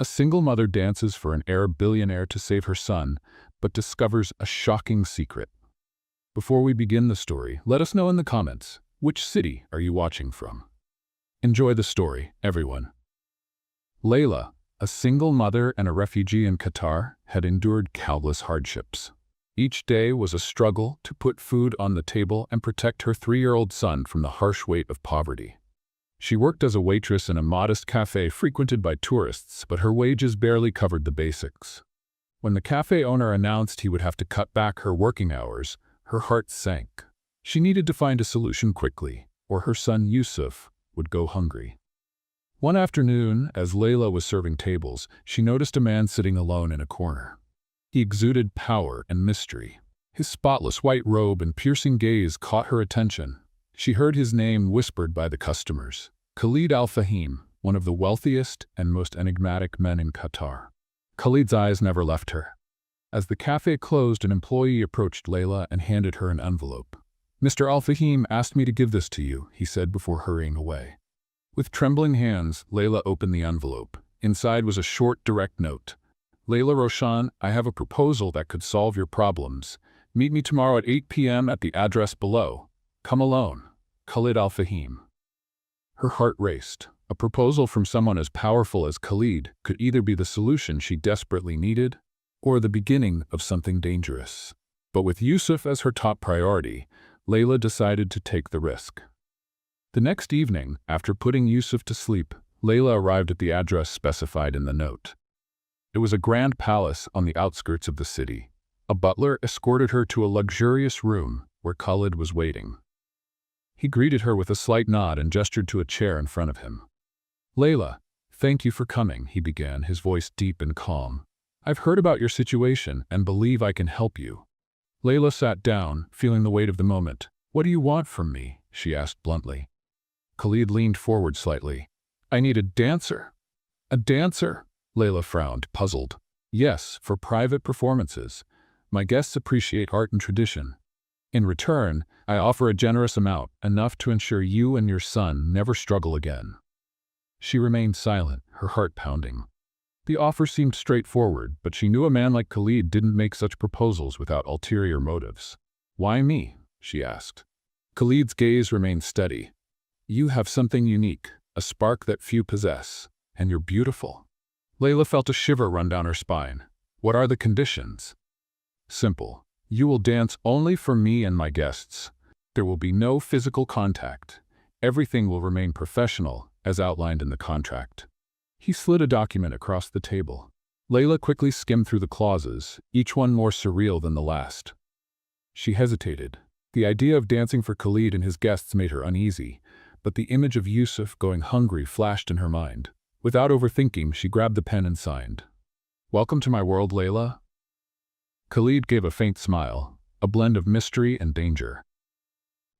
A single mother dances for an Arab billionaire to save her son, but discovers a shocking secret. Before we begin the story, let us know in the comments, which city are you watching from? Enjoy the story, everyone. Layla, a single mother and a refugee in Qatar, had endured countless hardships. Each day was a struggle to put food on the table and protect her 3-year-old son from the harsh weight of poverty. She worked as a waitress in a modest cafe frequented by tourists, but her wages barely covered the basics. When the cafe owner announced he would have to cut back her working hours, her heart sank. She needed to find a solution quickly, or her son Yusuf would go hungry. One afternoon, as Layla was serving tables, she noticed a man sitting alone in a corner. He exuded power and mystery. His spotless white robe and piercing gaze caught her attention. She heard his name whispered by the customers. Khalid Al-Fahim, one of the wealthiest and most enigmatic men in Qatar. Khalid's eyes never left her. As the cafe closed, an employee approached Layla and handed her an envelope. "Mr. Al-Fahim asked me to give this to you," he said before hurrying away. With trembling hands, Layla opened the envelope. Inside was a short, direct note. "Layla Roshan, I have a proposal that could solve your problems. Meet me tomorrow at 8 p.m. at the address below. Come alone. Khalid Al-Fahim." Her heart raced. A proposal from someone as powerful as Khalid could either be the solution she desperately needed or the beginning of something dangerous. But with Yusuf as her top priority, Layla decided to take the risk. The next evening, after putting Yusuf to sleep, Layla arrived at the address specified in the note. It was a grand palace on the outskirts of the city. A butler escorted her to a luxurious room where Khalid was waiting. He greeted her with a slight nod and gestured to a chair in front of him. "Layla, thank you for coming," he began, his voice deep and calm. "I've heard about your situation and believe I can help you." Layla sat down, feeling the weight of the moment. "What do you want from me?" she asked bluntly. Khalid leaned forward slightly. "I need a dancer." "A dancer?" Layla frowned, puzzled. "Yes, for private performances. My guests appreciate art and tradition. In return, I offer a generous amount, enough to ensure you and your son never struggle again." She remained silent, her heart pounding. The offer seemed straightforward, but she knew a man like Khalid didn't make such proposals without ulterior motives. "Why me?" she asked. Khalid's gaze remained steady. "You have something unique, a spark that few possess, and you're beautiful." Layla felt a shiver run down her spine. "What are the conditions?" "Simple. You will dance only for me and my guests. There will be no physical contact. Everything will remain professional, as outlined in the contract." He slid a document across the table. Layla quickly skimmed through the clauses, each one more surreal than the last. She hesitated. The idea of dancing for Khalid and his guests made her uneasy, but the image of Yusuf going hungry flashed in her mind. Without overthinking, she grabbed the pen and signed. "Welcome to my world, Layla." Khalid gave a faint smile, a blend of mystery and danger.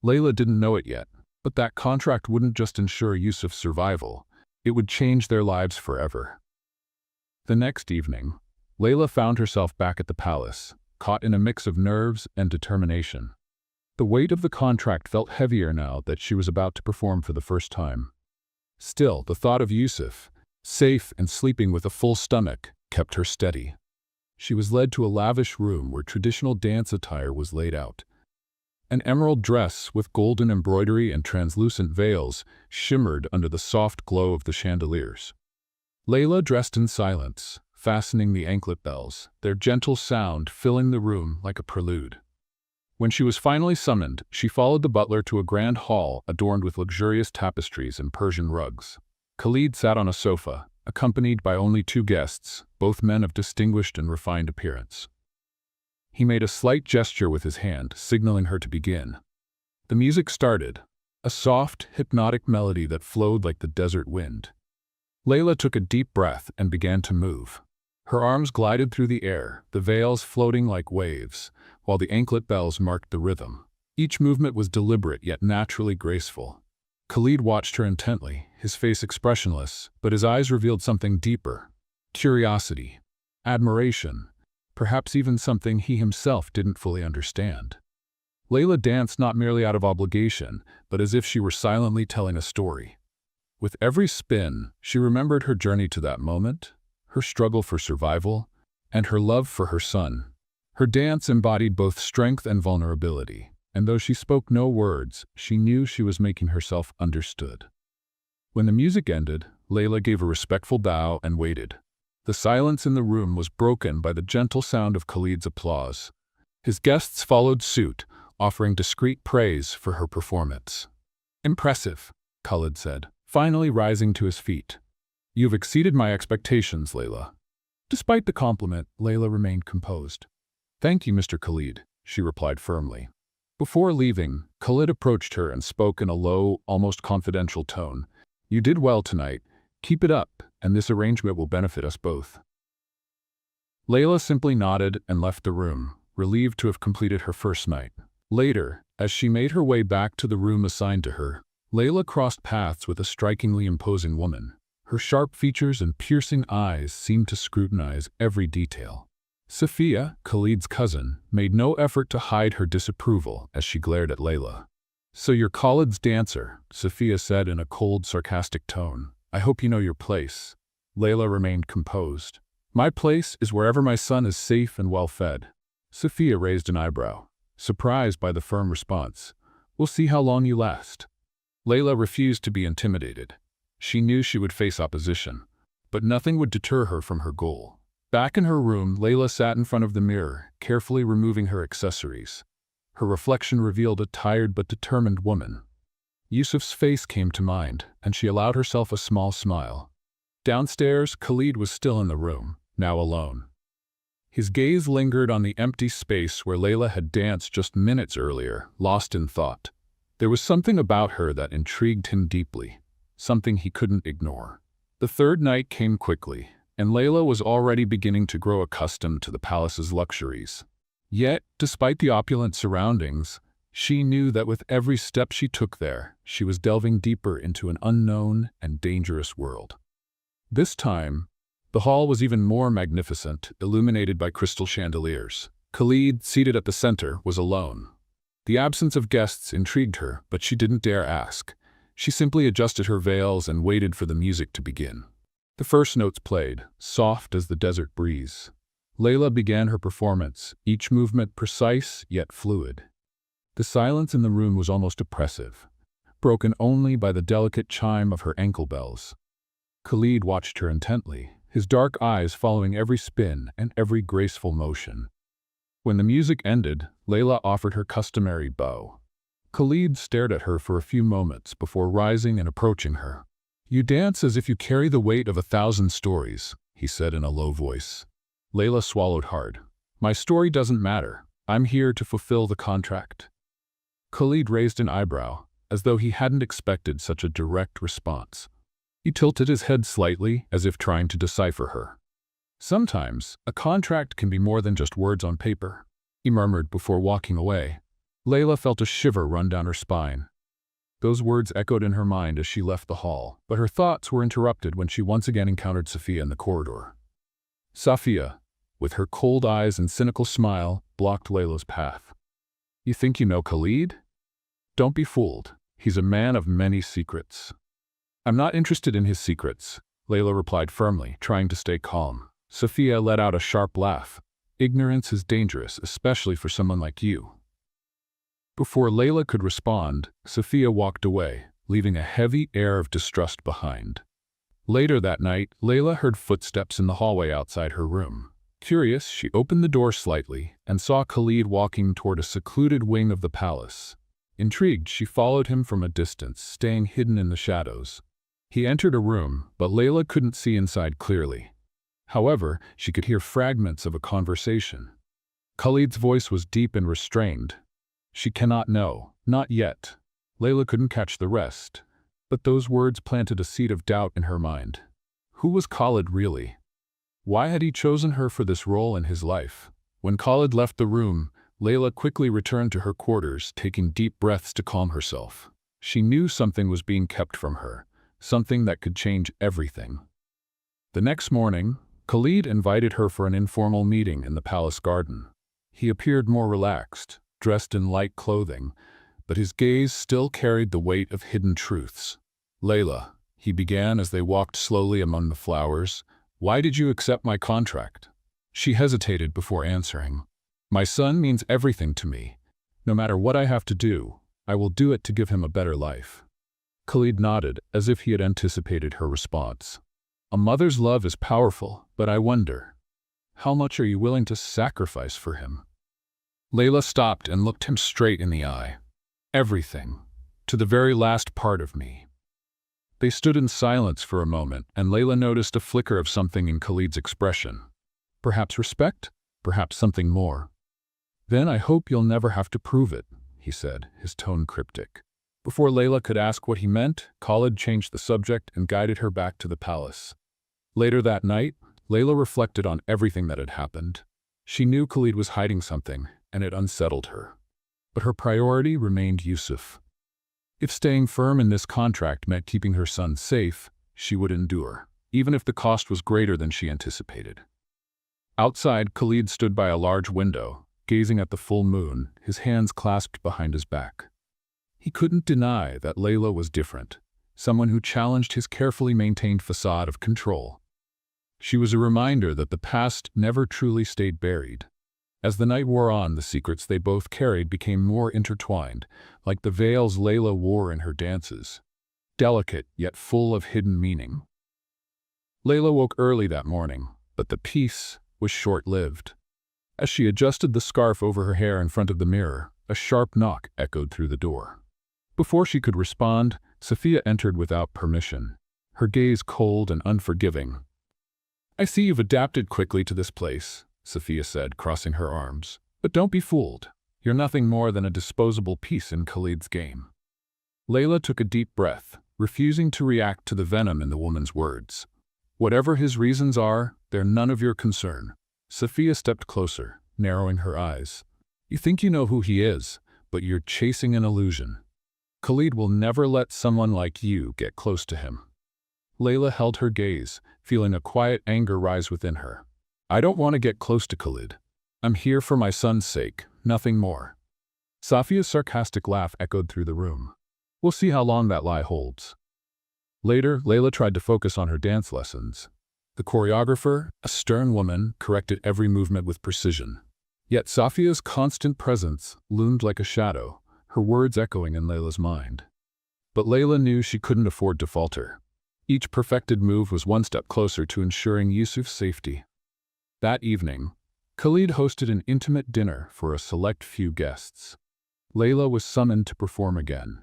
Layla didn't know it yet, but that contract wouldn't just ensure Yusuf's survival, it would change their lives forever. The next evening, Layla found herself back at the palace, caught in a mix of nerves and determination. The weight of the contract felt heavier now that she was about to perform for the first time. Still, the thought of Yusuf, safe and sleeping with a full stomach, kept her steady. She was led to a lavish room where traditional dance attire was laid out. An emerald dress with golden embroidery and translucent veils shimmered under the soft glow of the chandeliers. Layla dressed in silence, fastening the anklet bells, their gentle sound filling the room like a prelude. When she was finally summoned, she followed the butler to a grand hall adorned with luxurious tapestries and Persian rugs. Khalid sat on a sofa, accompanied by only 2 guests, both men of distinguished and refined appearance. He made a slight gesture with his hand, signaling her to begin. The music started, a soft, hypnotic melody that flowed like the desert wind. Layla took a deep breath and began to move. Her arms glided through the air, the veils floating like waves, while the anklet bells marked the rhythm. Each movement was deliberate yet naturally graceful. Khalid watched her intently, his face expressionless, but his eyes revealed something deeper. Curiosity, admiration, perhaps even something he himself didn't fully understand. Layla danced not merely out of obligation, but as if she were silently telling a story. With every spin, she remembered her journey to that moment, her struggle for survival, and her love for her son. Her dance embodied both strength and vulnerability, and though she spoke no words, she knew she was making herself understood. When the music ended, Layla gave a respectful bow and waited. The silence in the room was broken by the gentle sound of Khalid's applause. His guests followed suit, offering discreet praise for her performance. "Impressive," Khalid said, finally rising to his feet. "You've exceeded my expectations, Layla." Despite the compliment, Layla remained composed. "Thank you, Mr. Khalid," she replied firmly. Before leaving, Khalid approached her and spoke in a low, almost confidential tone. "You did well tonight. Keep it up, and this arrangement will benefit us both." Layla simply nodded and left the room, relieved to have completed her first night. Later, as she made her way back to the room assigned to her, Layla crossed paths with a strikingly imposing woman. Her sharp features and piercing eyes seemed to scrutinize every detail. Sophia, Khalid's cousin, made no effort to hide her disapproval as she glared at Layla. "So you're Khalid's dancer," Sophia said in a cold, sarcastic tone. "I hope you know your place." Layla remained composed. "My place is wherever my son is safe and well-fed." Sophia raised an eyebrow, surprised by the firm response. "We'll see how long you last." Layla refused to be intimidated. She knew she would face opposition, but nothing would deter her from her goal. Back in her room, Layla sat in front of the mirror, carefully removing her accessories. Her reflection revealed a tired but determined woman. Yusuf's face came to mind, and she allowed herself a small smile. Downstairs, Khalid was still in the room, now alone. His gaze lingered on the empty space where Layla had danced just minutes earlier, lost in thought. There was something about her that intrigued him deeply, something he couldn't ignore. The third night came quickly, and Layla was already beginning to grow accustomed to the palace's luxuries. Yet, despite the opulent surroundings, she knew that with every step she took there, she was delving deeper into an unknown and dangerous world. This time, the hall was even more magnificent, illuminated by crystal chandeliers. Khalid, seated at the center, was alone. The absence of guests intrigued her, but she didn't dare ask. She simply adjusted her veils and waited for the music to begin. The first notes played, soft as the desert breeze. Layla began her performance, each movement precise yet fluid. The silence in the room was almost oppressive, broken only by the delicate chime of her ankle bells. Khalid watched her intently, his dark eyes following every spin and every graceful motion. When the music ended, Layla offered her customary bow. Khalid stared at her for a few moments before rising and approaching her. "You dance as if you carry the weight of 1,000 stories," he said in a low voice. Layla swallowed hard. "My story doesn't matter. I'm here to fulfill the contract." Khalid raised an eyebrow, as though he hadn't expected such a direct response. He tilted his head slightly, as if trying to decipher her. "Sometimes, a contract can be more than just words on paper," he murmured before walking away. Layla felt a shiver run down her spine. Those words echoed in her mind as she left the hall, but her thoughts were interrupted when she once again encountered Sophia in the corridor. Sophia, with her cold eyes and cynical smile, blocked Layla's path. "You think you know Khalid? Don't be fooled. He's a man of many secrets." "I'm not interested in his secrets," Layla replied firmly, trying to stay calm. Sophia let out a sharp laugh. "Ignorance is dangerous, especially for someone like you." Before Layla could respond, Sophia walked away, leaving a heavy air of distrust behind. Later that night, Layla heard footsteps in the hallway outside her room. Curious, she opened the door slightly and saw Khalid walking toward a secluded wing of the palace. Intrigued, she followed him from a distance, staying hidden in the shadows. He entered a room, but Layla couldn't see inside clearly. However, she could hear fragments of a conversation. Khalid's voice was deep and restrained. "She cannot know, not yet." Layla couldn't catch the rest, but those words planted a seed of doubt in her mind. Who was Khalid really? Why had he chosen her for this role in his life? When Khalid left the room, Layla quickly returned to her quarters, taking deep breaths to calm herself. She knew something was being kept from her, something that could change everything. The next morning, Khalid invited her for an informal meeting in the palace garden. He appeared more relaxed, dressed in light clothing, but his gaze still carried the weight of hidden truths. "Layla," he began as they walked slowly among the flowers, Why did you accept my contract? She hesitated before answering. My son means everything to me. No matter what I have to do, I will do it to give him a better life. Khalid nodded, as if he had anticipated her response. A mother's love is powerful, but I wonder, how much are you willing to sacrifice for him? Layla stopped and looked him straight in the eye. Everything, to the very last part of me. They stood in silence for a moment, and Layla noticed a flicker of something in Khalid's expression. Perhaps respect, perhaps something more. Then I hope you'll never have to prove it, he said, his tone cryptic. Before Layla could ask what he meant, Khalid changed the subject and guided her back to the palace. Later that night, Layla reflected on everything that had happened. She knew Khalid was hiding something, and it unsettled her. But her priority remained Yusuf. If staying firm in this contract meant keeping her son safe, she would endure, even if the cost was greater than she anticipated. Outside, Khalid stood by a large window, gazing at the full moon, his hands clasped behind his back. He couldn't deny that Layla was different, someone who challenged his carefully maintained facade of control. She was a reminder that the past never truly stayed buried. As the night wore on, the secrets they both carried became more intertwined, like the veils Layla wore in her dances, delicate yet full of hidden meaning. Layla woke early that morning, but the peace was short-lived. As she adjusted the scarf over her hair in front of the mirror, a sharp knock echoed through the door. Before she could respond, Sophia entered without permission, her gaze cold and unforgiving. I see you've adapted quickly to this place, Sophia said, crossing her arms. But don't be fooled. You're nothing more than a disposable piece in Khalid's game. Layla took a deep breath, refusing to react to the venom in the woman's words. Whatever his reasons are, they're none of your concern. Sophia stepped closer, narrowing her eyes. You think you know who he is, but you're chasing an illusion. Khalid will never let someone like you get close to him. Layla held her gaze, feeling a quiet anger rise within her. I don't want to get close to Khalid. I'm here for my son's sake, nothing more. Safia's sarcastic laugh echoed through the room. We'll see how long that lie holds. Later, Layla tried to focus on her dance lessons. The choreographer, a stern woman, corrected every movement with precision. Yet Safia's constant presence loomed like a shadow, her words echoing in Layla's mind. But Layla knew she couldn't afford to falter. Each perfected move was one step closer to ensuring Yusuf's safety. That evening, Khalid hosted an intimate dinner for a select few guests. Layla was summoned to perform again.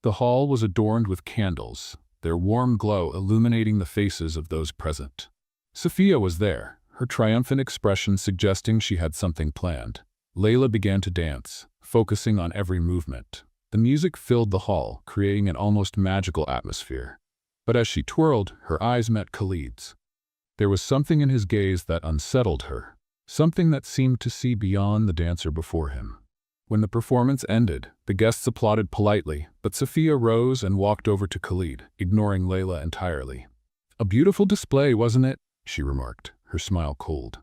The hall was adorned with candles, their warm glow illuminating the faces of those present. Sophia was there, her triumphant expression suggesting she had something planned. Layla began to dance, focusing on every movement. The music filled the hall, creating an almost magical atmosphere. But as she twirled, her eyes met Khalid's. There was something in his gaze that unsettled her, something that seemed to see beyond the dancer before him. When the performance ended, the guests applauded politely, but Sophia rose and walked over to Khalid, ignoring Layla entirely. A beautiful display, wasn't it? She remarked, her smile cold.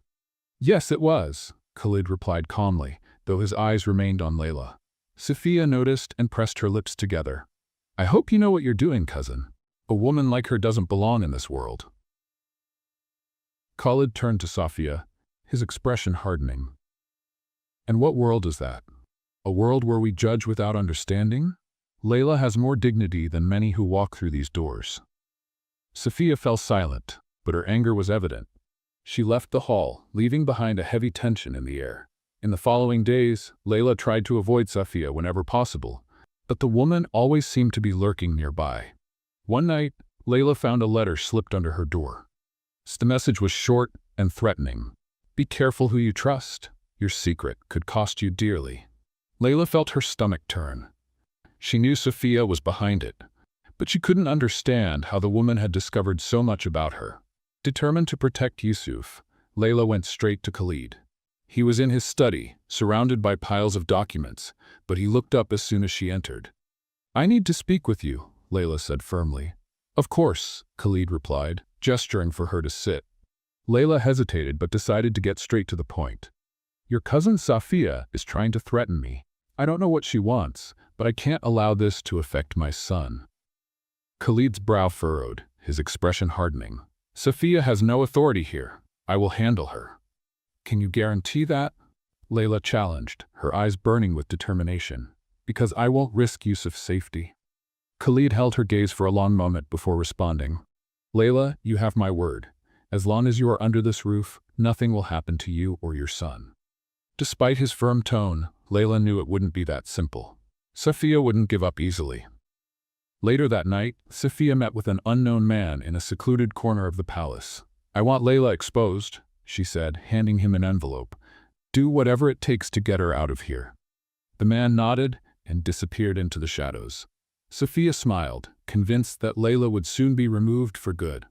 Yes, it was, Khalid replied calmly, though his eyes remained on Layla. Sophia noticed and pressed her lips together. I hope you know what you're doing, cousin. A woman like her doesn't belong in this world. Khalid turned to Sophia, his expression hardening. And what world is that? A world where we judge without understanding? Layla has more dignity than many who walk through these doors. Sophia fell silent, but her anger was evident. She left the hall, leaving behind a heavy tension in the air. In the following days, Layla tried to avoid Sophia whenever possible, but the woman always seemed to be lurking nearby. One night, Layla found a letter slipped under her door. The message was short and threatening. Be careful who you trust. Your secret could cost you dearly. Layla felt her stomach turn. She knew Sophia was behind it, but she couldn't understand how the woman had discovered so much about her. Determined to protect Yusuf, Layla went straight to Khalid. He was in his study, surrounded by piles of documents, but he looked up as soon as she entered. I need to speak with you, Layla said firmly. Of course, Khalid replied, gesturing for her to sit. Layla hesitated but decided to get straight to the point. Your cousin Sophia is trying to threaten me. I don't know what she wants, but I can't allow this to affect my son. Khalid's brow furrowed, his expression hardening. Sophia has no authority here. I will handle her. Can you guarantee that? Layla challenged, her eyes burning with determination. Because I won't risk Yusuf's safety. Khalid held her gaze for a long moment before responding. Layla, you have my word. As long as you are under this roof, nothing will happen to you or your son. Despite his firm tone, Layla knew it wouldn't be that simple. Sophia wouldn't give up easily. Later that night, Sophia met with an unknown man in a secluded corner of the palace. I want Layla exposed, she said, handing him an envelope. Do whatever it takes to get her out of here. The man nodded and disappeared into the shadows. Sophia smiled, convinced that Layla would soon be removed for good.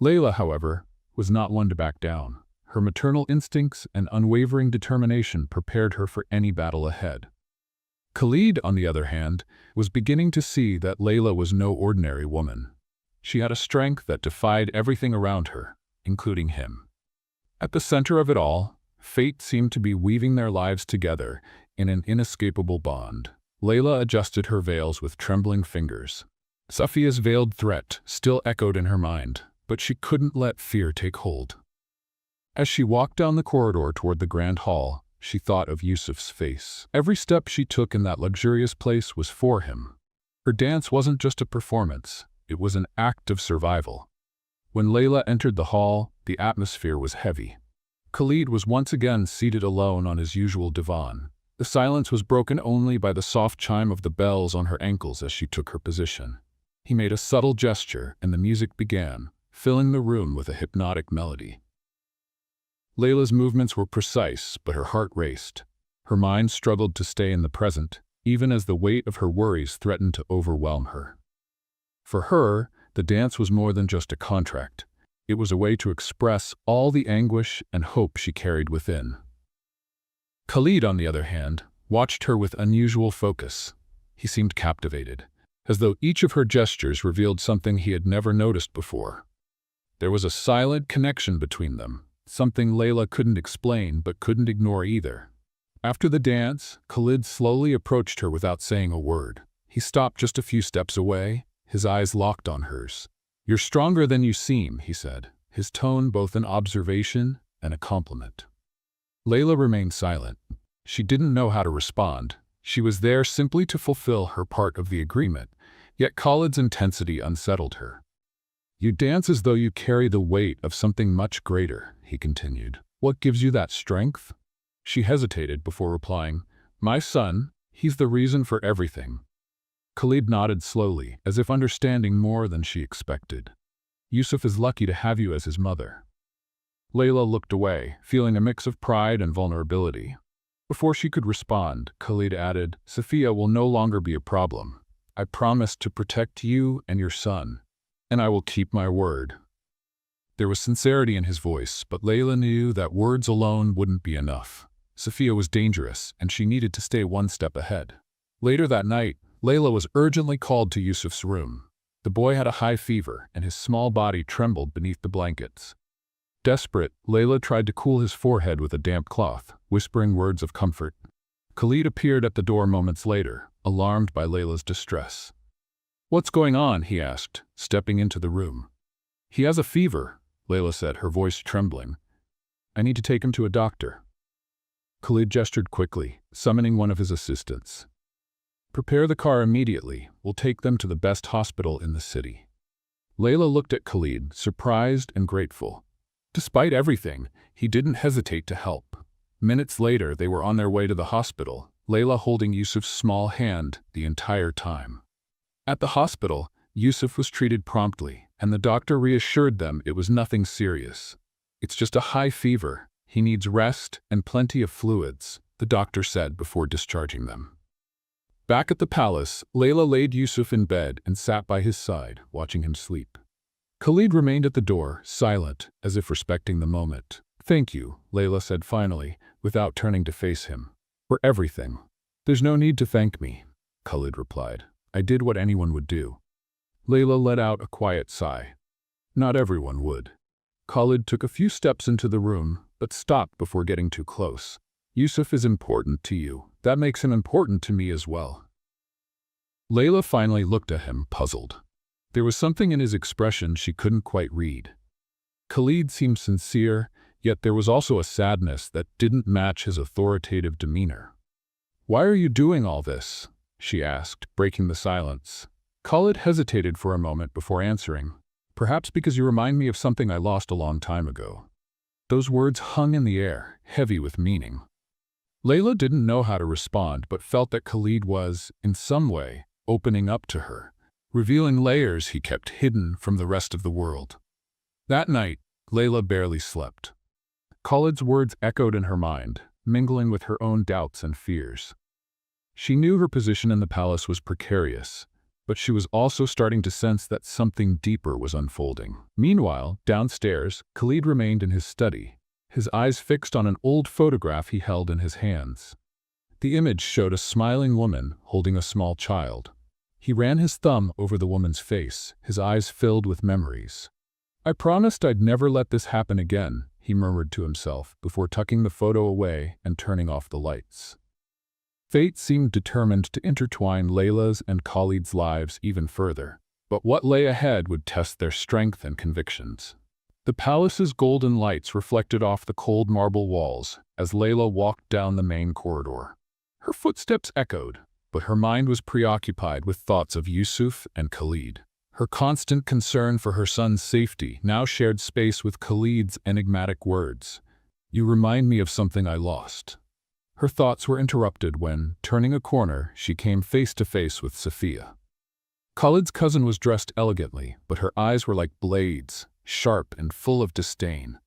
Layla, however, was not one to back down. Her maternal instincts and unwavering determination prepared her for any battle ahead. Khalid, on the other hand, was beginning to see that Layla was no ordinary woman. She had a strength that defied everything around her, including him. At the center of it all, fate seemed to be weaving their lives together in an inescapable bond. Layla adjusted her veils with trembling fingers. Sophia's veiled threat still echoed in her mind, but she couldn't let fear take hold. As she walked down the corridor toward the grand hall, she thought of Yusuf's face. Every step she took in that luxurious place was for him. Her dance wasn't just a performance, it was an act of survival. When Layla entered the hall, the atmosphere was heavy. Khalid was once again seated alone on his usual divan. The silence was broken only by the soft chime of the bells on her ankles as she took her position. He made a subtle gesture, and the music began, filling the room with a hypnotic melody. Layla's movements were precise, but her heart raced. Her mind struggled to stay in the present, even as the weight of her worries threatened to overwhelm her. For her, the dance was more than just a contract. It was a way to express all the anguish and hope she carried within. Khalid, on the other hand, watched her with unusual focus. He seemed captivated, as though each of her gestures revealed something he had never noticed before. There was a silent connection between them, something Layla couldn't explain but couldn't ignore either. After the dance, Khalid slowly approached her without saying a word. He stopped just a few steps away, his eyes locked on hers. You're stronger than you seem, he said, his tone both an observation and a compliment. Layla remained silent. She didn't know how to respond. She was there simply to fulfill her part of the agreement, yet Khalid's intensity unsettled her. You dance as though you carry the weight of something much greater, he continued. What gives you that strength? She hesitated before replying, My son, he's the reason for everything. Khalid nodded slowly, as if understanding more than she expected. Yusuf is lucky to have you as his mother. Layla looked away, feeling a mix of pride and vulnerability. Before she could respond, Khalid added, Sophia will no longer be a problem. I promise to protect you and your son, and I will keep my word. There was sincerity in his voice, but Layla knew that words alone wouldn't be enough. Sophia was dangerous, and she needed to stay one step ahead. Later that night, Layla was urgently called to Yusuf's room. The boy had a high fever, and his small body trembled beneath the blankets. Desperate, Layla tried to cool his forehead with a damp cloth, whispering words of comfort. Khalid appeared at the door moments later, alarmed by Layla's distress. What's going on? He asked, stepping into the room. He has a fever, Layla said, her voice trembling. I need to take him to a doctor. Khalid gestured quickly, summoning one of his assistants. Prepare the car immediately. We'll take them to the best hospital in the city. Layla looked at Khalid, surprised and grateful. Despite everything, he didn't hesitate to help. Minutes later, they were on their way to the hospital, Layla holding Yusuf's small hand the entire time. At the hospital, Yusuf was treated promptly, and the doctor reassured them it was nothing serious. It's just a high fever. He needs rest and plenty of fluids, the doctor said before discharging them. Back at the palace, Layla laid Yusuf in bed and sat by his side, watching him sleep. Khalid remained at the door, silent, as if respecting the moment. Thank you, Layla said finally, without turning to face him. For everything. There's no need to thank me, Khalid replied. I did what anyone would do. Layla let out a quiet sigh. Not everyone would. Khalid took a few steps into the room, but stopped before getting too close. Yusuf is important to you. That makes him important to me as well. Layla finally looked at him, puzzled. There was something in his expression she couldn't quite read. Khalid seemed sincere, yet there was also a sadness that didn't match his authoritative demeanor. "Why are you doing all this?" she asked, breaking the silence. Khalid hesitated for a moment before answering. "Perhaps because you remind me of something I lost a long time ago." Those words hung in the air, heavy with meaning. Layla didn't know how to respond but felt that Khalid was, in some way, opening up to her, revealing layers he kept hidden from the rest of the world. That night, Layla barely slept. Khalid's words echoed in her mind, mingling with her own doubts and fears. She knew her position in the palace was precarious, but she was also starting to sense that something deeper was unfolding. Meanwhile, downstairs, Khalid remained in his study, his eyes fixed on an old photograph he held in his hands. The image showed a smiling woman holding a small child. He ran his thumb over the woman's face, his eyes filled with memories. "I promised I'd never let this happen again," he murmured to himself before tucking the photo away and turning off the lights. Fate seemed determined to intertwine Layla's and Khalid's lives even further, but what lay ahead would test their strength and convictions. The palace's golden lights reflected off the cold marble walls as Layla walked down the main corridor. Her footsteps echoed, but her mind was preoccupied with thoughts of Yusuf and Khalid. Her constant concern for her son's safety now shared space with Khalid's enigmatic words. "You remind me of something I lost." Her thoughts were interrupted when, turning a corner, she came face to face with Safiya. Khalid's cousin was dressed elegantly, but her eyes were like blades, sharp and full of disdain.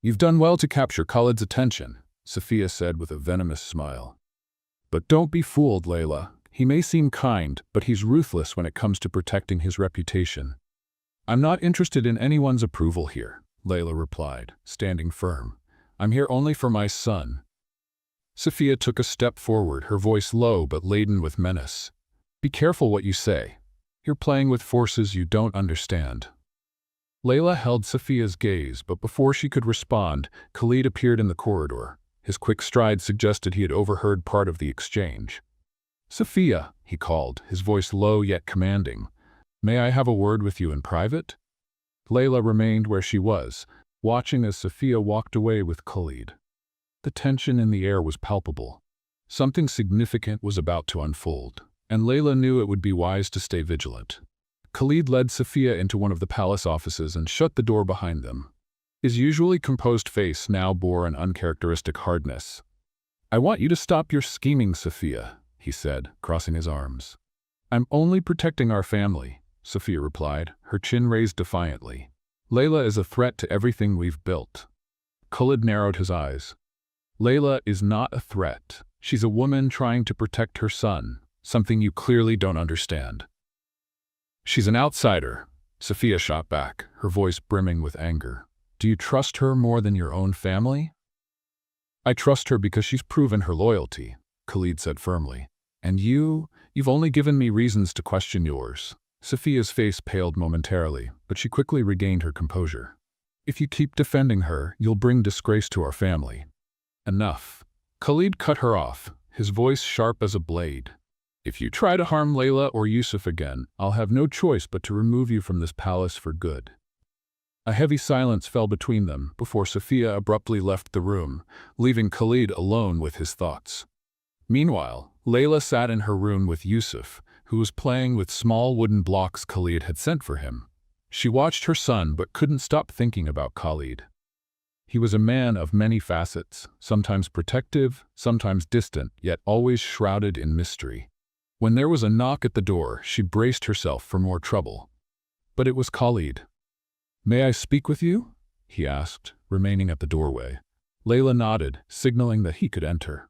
"You've done well to capture Khalid's attention," Safiya said with a venomous smile. "But don't be fooled, Layla. He may seem kind, but he's ruthless when it comes to protecting his reputation." "I'm not interested in anyone's approval here," Layla replied, standing firm. "I'm here only for my son." Safiya took a step forward, her voice low but laden with menace. "Be careful what you say. You're playing with forces you don't understand." Layla held Safiya's gaze, but before she could respond, Khalid appeared in the corridor. His quick stride suggested he had overheard part of the exchange. "Safiya," he called, his voice low yet commanding. "May I have a word with you in private?" Layla remained where she was, watching as Safiya walked away with Khalid. The tension in the air was palpable. Something significant was about to unfold, and Layla knew it would be wise to stay vigilant. Khalid led Safiya into one of the palace offices and shut the door behind them. His usually composed face now bore an uncharacteristic hardness. "I want you to stop your scheming, Safiya," he said, crossing his arms. "I'm only protecting our family," Safiya replied, her chin raised defiantly. "Layla is a threat to everything we've built." Khalid narrowed his eyes. "Layla is not a threat. She's a woman trying to protect her son, something you clearly don't understand." "She's an outsider," Safiya shot back, her voice brimming with anger. "Do you trust her more than your own family?" "I trust her because she's proven her loyalty," Khalid said firmly. "And you've only given me reasons to question yours." Safiya's face paled momentarily, but she quickly regained her composure. "If you keep defending her, you'll bring disgrace to our family." "Enough." Khalid cut her off, his voice sharp as a blade. "If you try to harm Layla or Yusuf again, I'll have no choice but to remove you from this palace for good." A heavy silence fell between them before Safiya abruptly left the room, leaving Khalid alone with his thoughts. Meanwhile, Layla sat in her room with Yusuf, who was playing with small wooden blocks Khalid had sent for him. She watched her son but couldn't stop thinking about Khalid. He was a man of many facets, sometimes protective, sometimes distant, yet always shrouded in mystery. When there was a knock at the door, she braced herself for more trouble. But it was Khalid. "May I speak with you?" he asked, remaining at the doorway. Layla nodded, signaling that he could enter.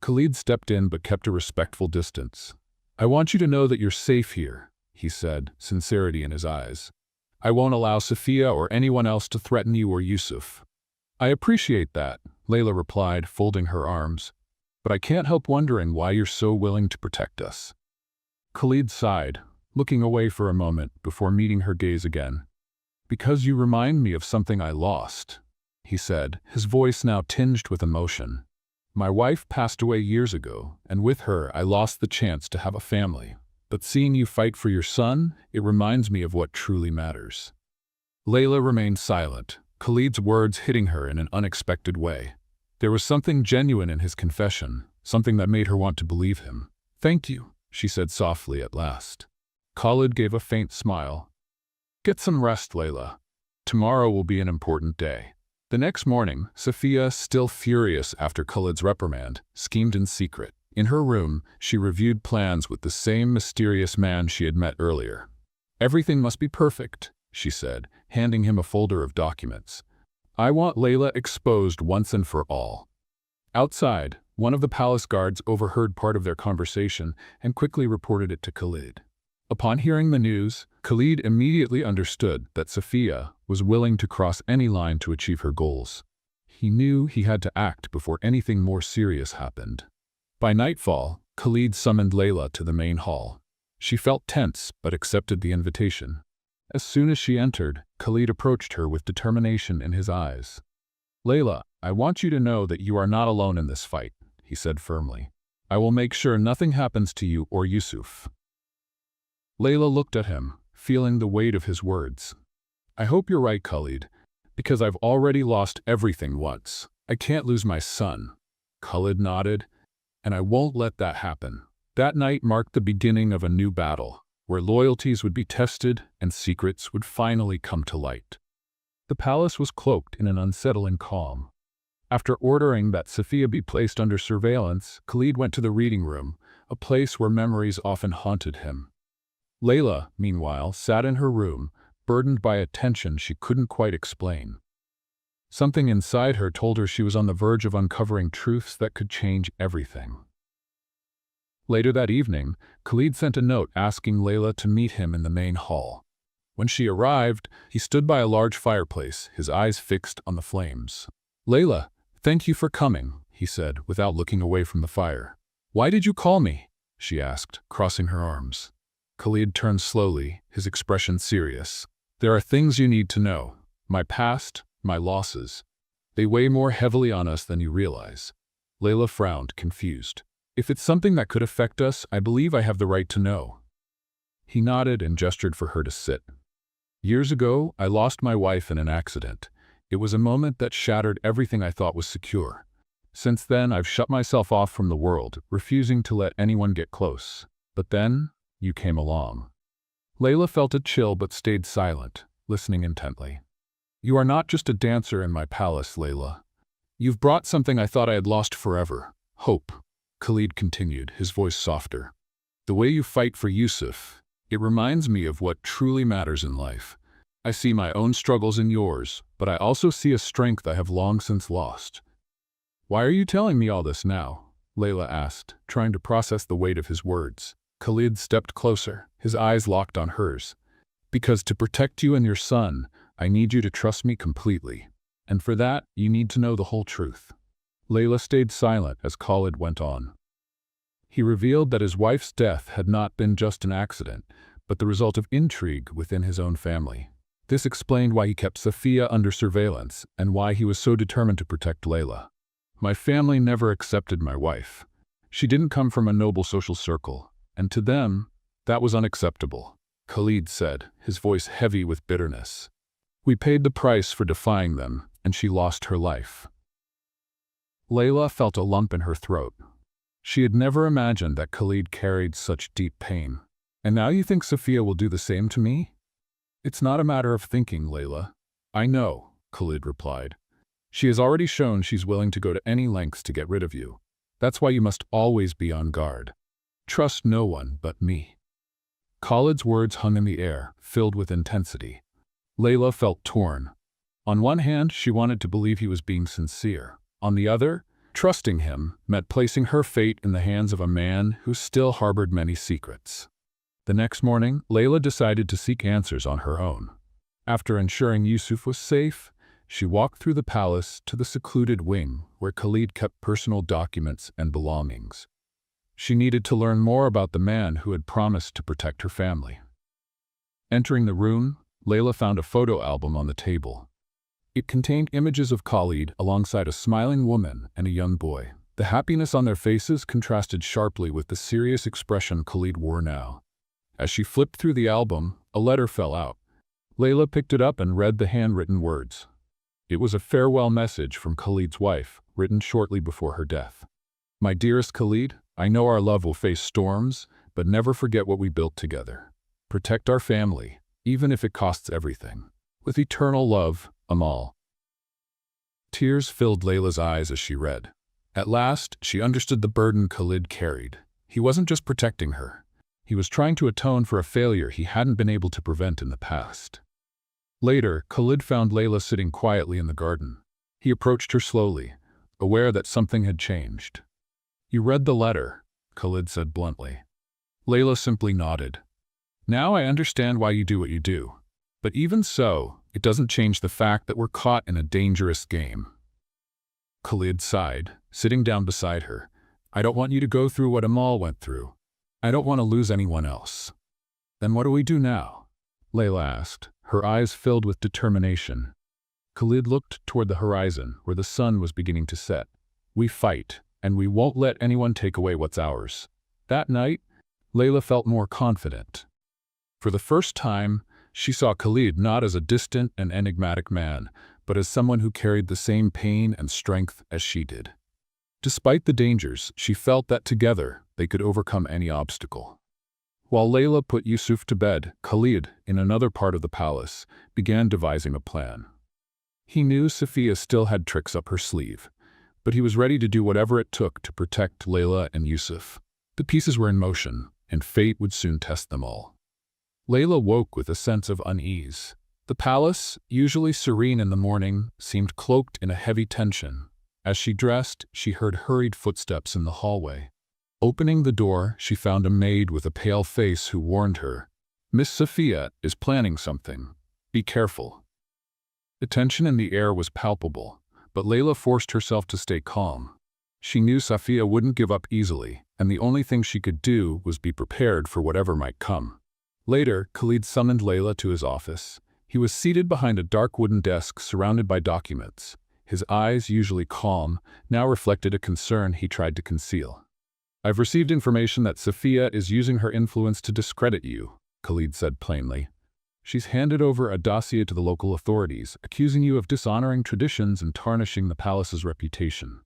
Khalid stepped in but kept a respectful distance. "I want you to know that you're safe here," he said, sincerity in his eyes. "I won't allow Safiya or anyone else to threaten you or Yusuf." "I appreciate that," Layla replied, folding her arms. "But I can't help wondering why you're so willing to protect us." Khalid sighed, looking away for a moment before meeting her gaze again. "Because you remind me of something I lost," he said, his voice now tinged with emotion. "My wife passed away years ago, and with her I lost the chance to have a family. But seeing you fight for your son, it reminds me of what truly matters." Layla remained silent, Khalid's words hitting her in an unexpected way. There was something genuine in his confession, something that made her want to believe him. "Thank you," she said softly at last. Khalid gave a faint smile. "Get some rest, Layla. Tomorrow will be an important day." The next morning, Sophia, still furious after Khalid's reprimand, schemed in secret. In her room, she reviewed plans with the same mysterious man she had met earlier. "Everything must be perfect," she said, handing him a folder of documents. "I want Layla exposed once and for all." Outside, one of the palace guards overheard part of their conversation and quickly reported it to Khalid. Upon hearing the news, Khalid immediately understood that Sophia was willing to cross any line to achieve her goals. He knew he had to act before anything more serious happened. By nightfall, Khalid summoned Layla to the main hall. She felt tense but accepted the invitation. As soon as she entered, Khalid approached her with determination in his eyes. "Layla, I want you to know that you are not alone in this fight," he said firmly. "I will make sure nothing happens to you or Yusuf." Layla looked at him, feeling the weight of his words. "I hope you're right, Khalid, because I've already lost everything once. I can't lose my son." Khalid nodded. "And I won't let that happen." That night marked the beginning of a new battle, where loyalties would be tested and secrets would finally come to light. The palace was cloaked in an unsettling calm. After ordering that Sophia be placed under surveillance, Khalid went to the reading room, a place where memories often haunted him. Layla, meanwhile, sat in her room, burdened by a tension she couldn't quite explain. Something inside her told her she was on the verge of uncovering truths that could change everything. Later that evening, Khalid sent a note asking Layla to meet him in the main hall. When she arrived, he stood by a large fireplace, his eyes fixed on the flames. "Layla, thank you for coming," he said, without looking away from the fire. "Why did you call me?" she asked, crossing her arms. Khalid turned slowly, his expression serious. "There are things you need to know. My past, my losses. They weigh more heavily on us than you realize." Layla frowned, confused. "If it's something that could affect us, I believe I have the right to know." He nodded and gestured for her to sit. "Years ago, I lost my wife in an accident. It was a moment that shattered everything I thought was secure. Since then, I've shut myself off from the world, refusing to let anyone get close. But then, you came along." Layla felt a chill but stayed silent, listening intently. "You are not just a dancer in my palace, Layla. You've brought something I thought I had lost forever. Hope," Khalid continued, his voice softer. "The way you fight for Yusuf, it reminds me of what truly matters in life. I see my own struggles in yours, but I also see a strength I have long since lost." "Why are you telling me all this now?" Layla asked, trying to process the weight of his words. Khalid stepped closer, his eyes locked on hers. "Because to protect you and your son, I need you to trust me completely. And for that, you need to know the whole truth." Layla stayed silent as Khalid went on. He revealed that his wife's death had not been just an accident, but the result of intrigue within his own family. This explained why he kept Sophia under surveillance and why he was so determined to protect Layla. "My family never accepted my wife. She didn't come from a noble social circle, and to them, that was unacceptable," Khalid said, his voice heavy with bitterness. "We paid the price for defying them, and she lost her life." Layla felt a lump in her throat. She had never imagined that Khalid carried such deep pain. "And now you think Sophia will do the same to me?" "It's not a matter of thinking, Layla. I know," Khalid replied. "She has already shown she's willing to go to any lengths to get rid of you. That's why you must always be on guard. Trust no one but me." Khalid's words hung in the air, filled with intensity. Layla felt torn. On one hand, she wanted to believe he was being sincere. On the other, trusting him meant placing her fate in the hands of a man who still harbored many secrets. The next morning, Layla decided to seek answers on her own. After ensuring Yusuf was safe, she walked through the palace to the secluded wing where Khalid kept personal documents and belongings. She needed to learn more about the man who had promised to protect her family. Entering the room, Layla found a photo album on the table. It contained images of Khalid alongside a smiling woman and a young boy. The happiness on their faces contrasted sharply with the serious expression Khalid wore now. As she flipped through the album, a letter fell out. Layla picked it up and read the handwritten words. It was a farewell message from Khalid's wife, written shortly before her death. My dearest Khalid, I know our love will face storms, but never forget what we built together. Protect our family, even if it costs everything. With eternal love, Amal. Tears filled Layla's eyes as she read. At last, she understood the burden Khalid carried. He wasn't just protecting her. He was trying to atone for a failure he hadn't been able to prevent in the past. Later, Khalid found Layla sitting quietly in the garden. He approached her slowly, aware that something had changed. You read the letter, Khalid said bluntly. Layla simply nodded. Now I understand why you do what you do. But even so, it doesn't change the fact that we're caught in a dangerous game. Khalid sighed, sitting down beside her. I don't want you to go through what Amal went through. I don't want to lose anyone else. Then what do we do now? Layla asked, her eyes filled with determination. Khalid looked toward the horizon, where the sun was beginning to set. We fight, and we won't let anyone take away what's ours. That night, Layla felt more confident. For the first time, she saw Khalid not as a distant and enigmatic man, but as someone who carried the same pain and strength as she did. Despite the dangers, she felt that together they could overcome any obstacle. While Layla put Yusuf to bed, Khalid, in another part of the palace, began devising a plan. He knew Safiya still had tricks up her sleeve, but he was ready to do whatever it took to protect Layla and Yusuf. The pieces were in motion, and fate would soon test them all. Layla woke with a sense of unease. The palace, usually serene in the morning, seemed cloaked in a heavy tension. As she dressed, she heard hurried footsteps in the hallway. Opening the door, she found a maid with a pale face who warned her, Miss Safiya is planning something. Be careful. The tension in the air was palpable, but Layla forced herself to stay calm. She knew Safiya wouldn't give up easily, and the only thing she could do was be prepared for whatever might come. Later, Khalid summoned Layla to his office. He was seated behind a dark wooden desk surrounded by documents. His eyes, usually calm, now reflected a concern he tried to conceal. I've received information that Safiya is using her influence to discredit you, Khalid said plainly. She's handed over a dossier to the local authorities, accusing you of dishonoring traditions and tarnishing the palace's reputation.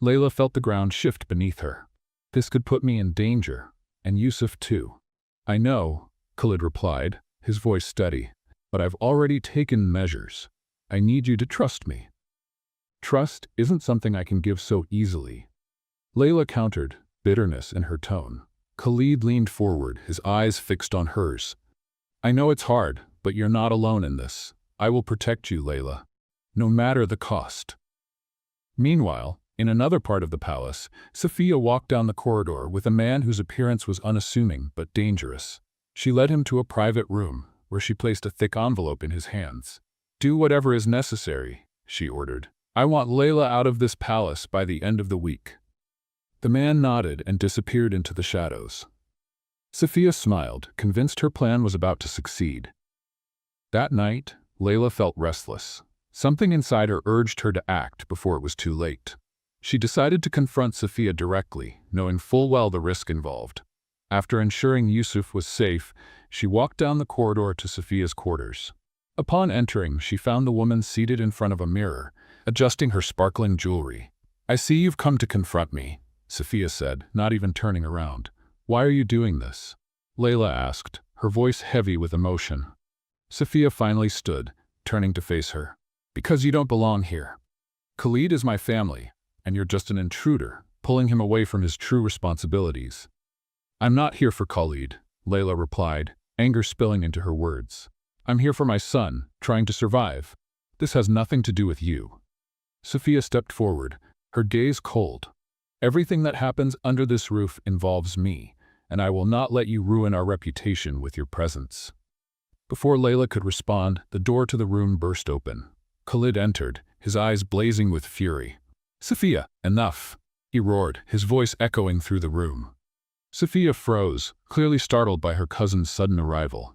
Layla felt the ground shift beneath her. This could put me in danger, and Yusuf too. I know, Khalid replied, his voice steady, but I've already taken measures. I need you to trust me. Trust isn't something I can give so easily. Layla countered, bitterness in her tone. Khalid leaned forward, his eyes fixed on hers. I know it's hard, but you're not alone in this. I will protect you, Layla, no matter the cost. Meanwhile, in another part of the palace, Safiya walked down the corridor with a man whose appearance was unassuming but dangerous. She led him to a private room, where she placed a thick envelope in his hands. Do whatever is necessary, she ordered. I want Layla out of this palace by the end of the week. The man nodded and disappeared into the shadows. Safiya smiled, convinced her plan was about to succeed. That night, Layla felt restless. Something inside her urged her to act before it was too late. She decided to confront Safiya directly, knowing full well the risk involved. After ensuring Yusuf was safe, she walked down the corridor to Safiya's quarters. Upon entering, she found the woman seated in front of a mirror, adjusting her sparkling jewelry. I see you've come to confront me, Safiya said, not even turning around. Why are you doing this? Layla asked, her voice heavy with emotion. Safiya finally stood, turning to face her. Because you don't belong here. Khalid is my family, and you're just an intruder, pulling him away from his true responsibilities. I'm not here for Khalid, Layla replied, anger spilling into her words. I'm here for my son, trying to survive. This has nothing to do with you. Safiya stepped forward, her gaze cold. Everything that happens under this roof involves me, and I will not let you ruin our reputation with your presence. Before Layla could respond, the door to the room burst open. Khalid entered, his eyes blazing with fury. Safiya, enough, he roared, his voice echoing through the room. Safiya froze, clearly startled by her cousin's sudden arrival.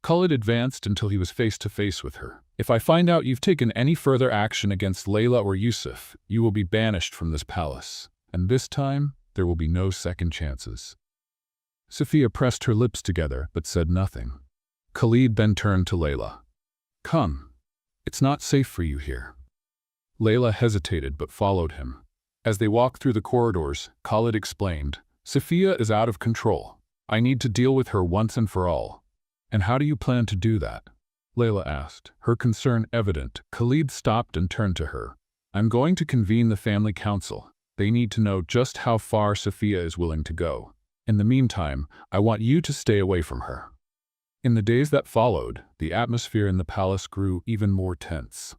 Khalid advanced until he was face to face with her. If I find out you've taken any further action against Layla or Yusuf, you will be banished from this palace. And this time, there will be no second chances. Safiya pressed her lips together, but said nothing. Khalid then turned to Layla. Come. It's not safe for you here. Layla hesitated but followed him. As they walked through the corridors, Khalid explained, Sophia is out of control. I need to deal with her once and for all. And how do you plan to do that? Layla asked, her concern evident. Khalid stopped and turned to her. I'm going to convene the family council. They need to know just how far Sophia is willing to go. In the meantime, I want you to stay away from her. In the days that followed, the atmosphere in the palace grew even more tense.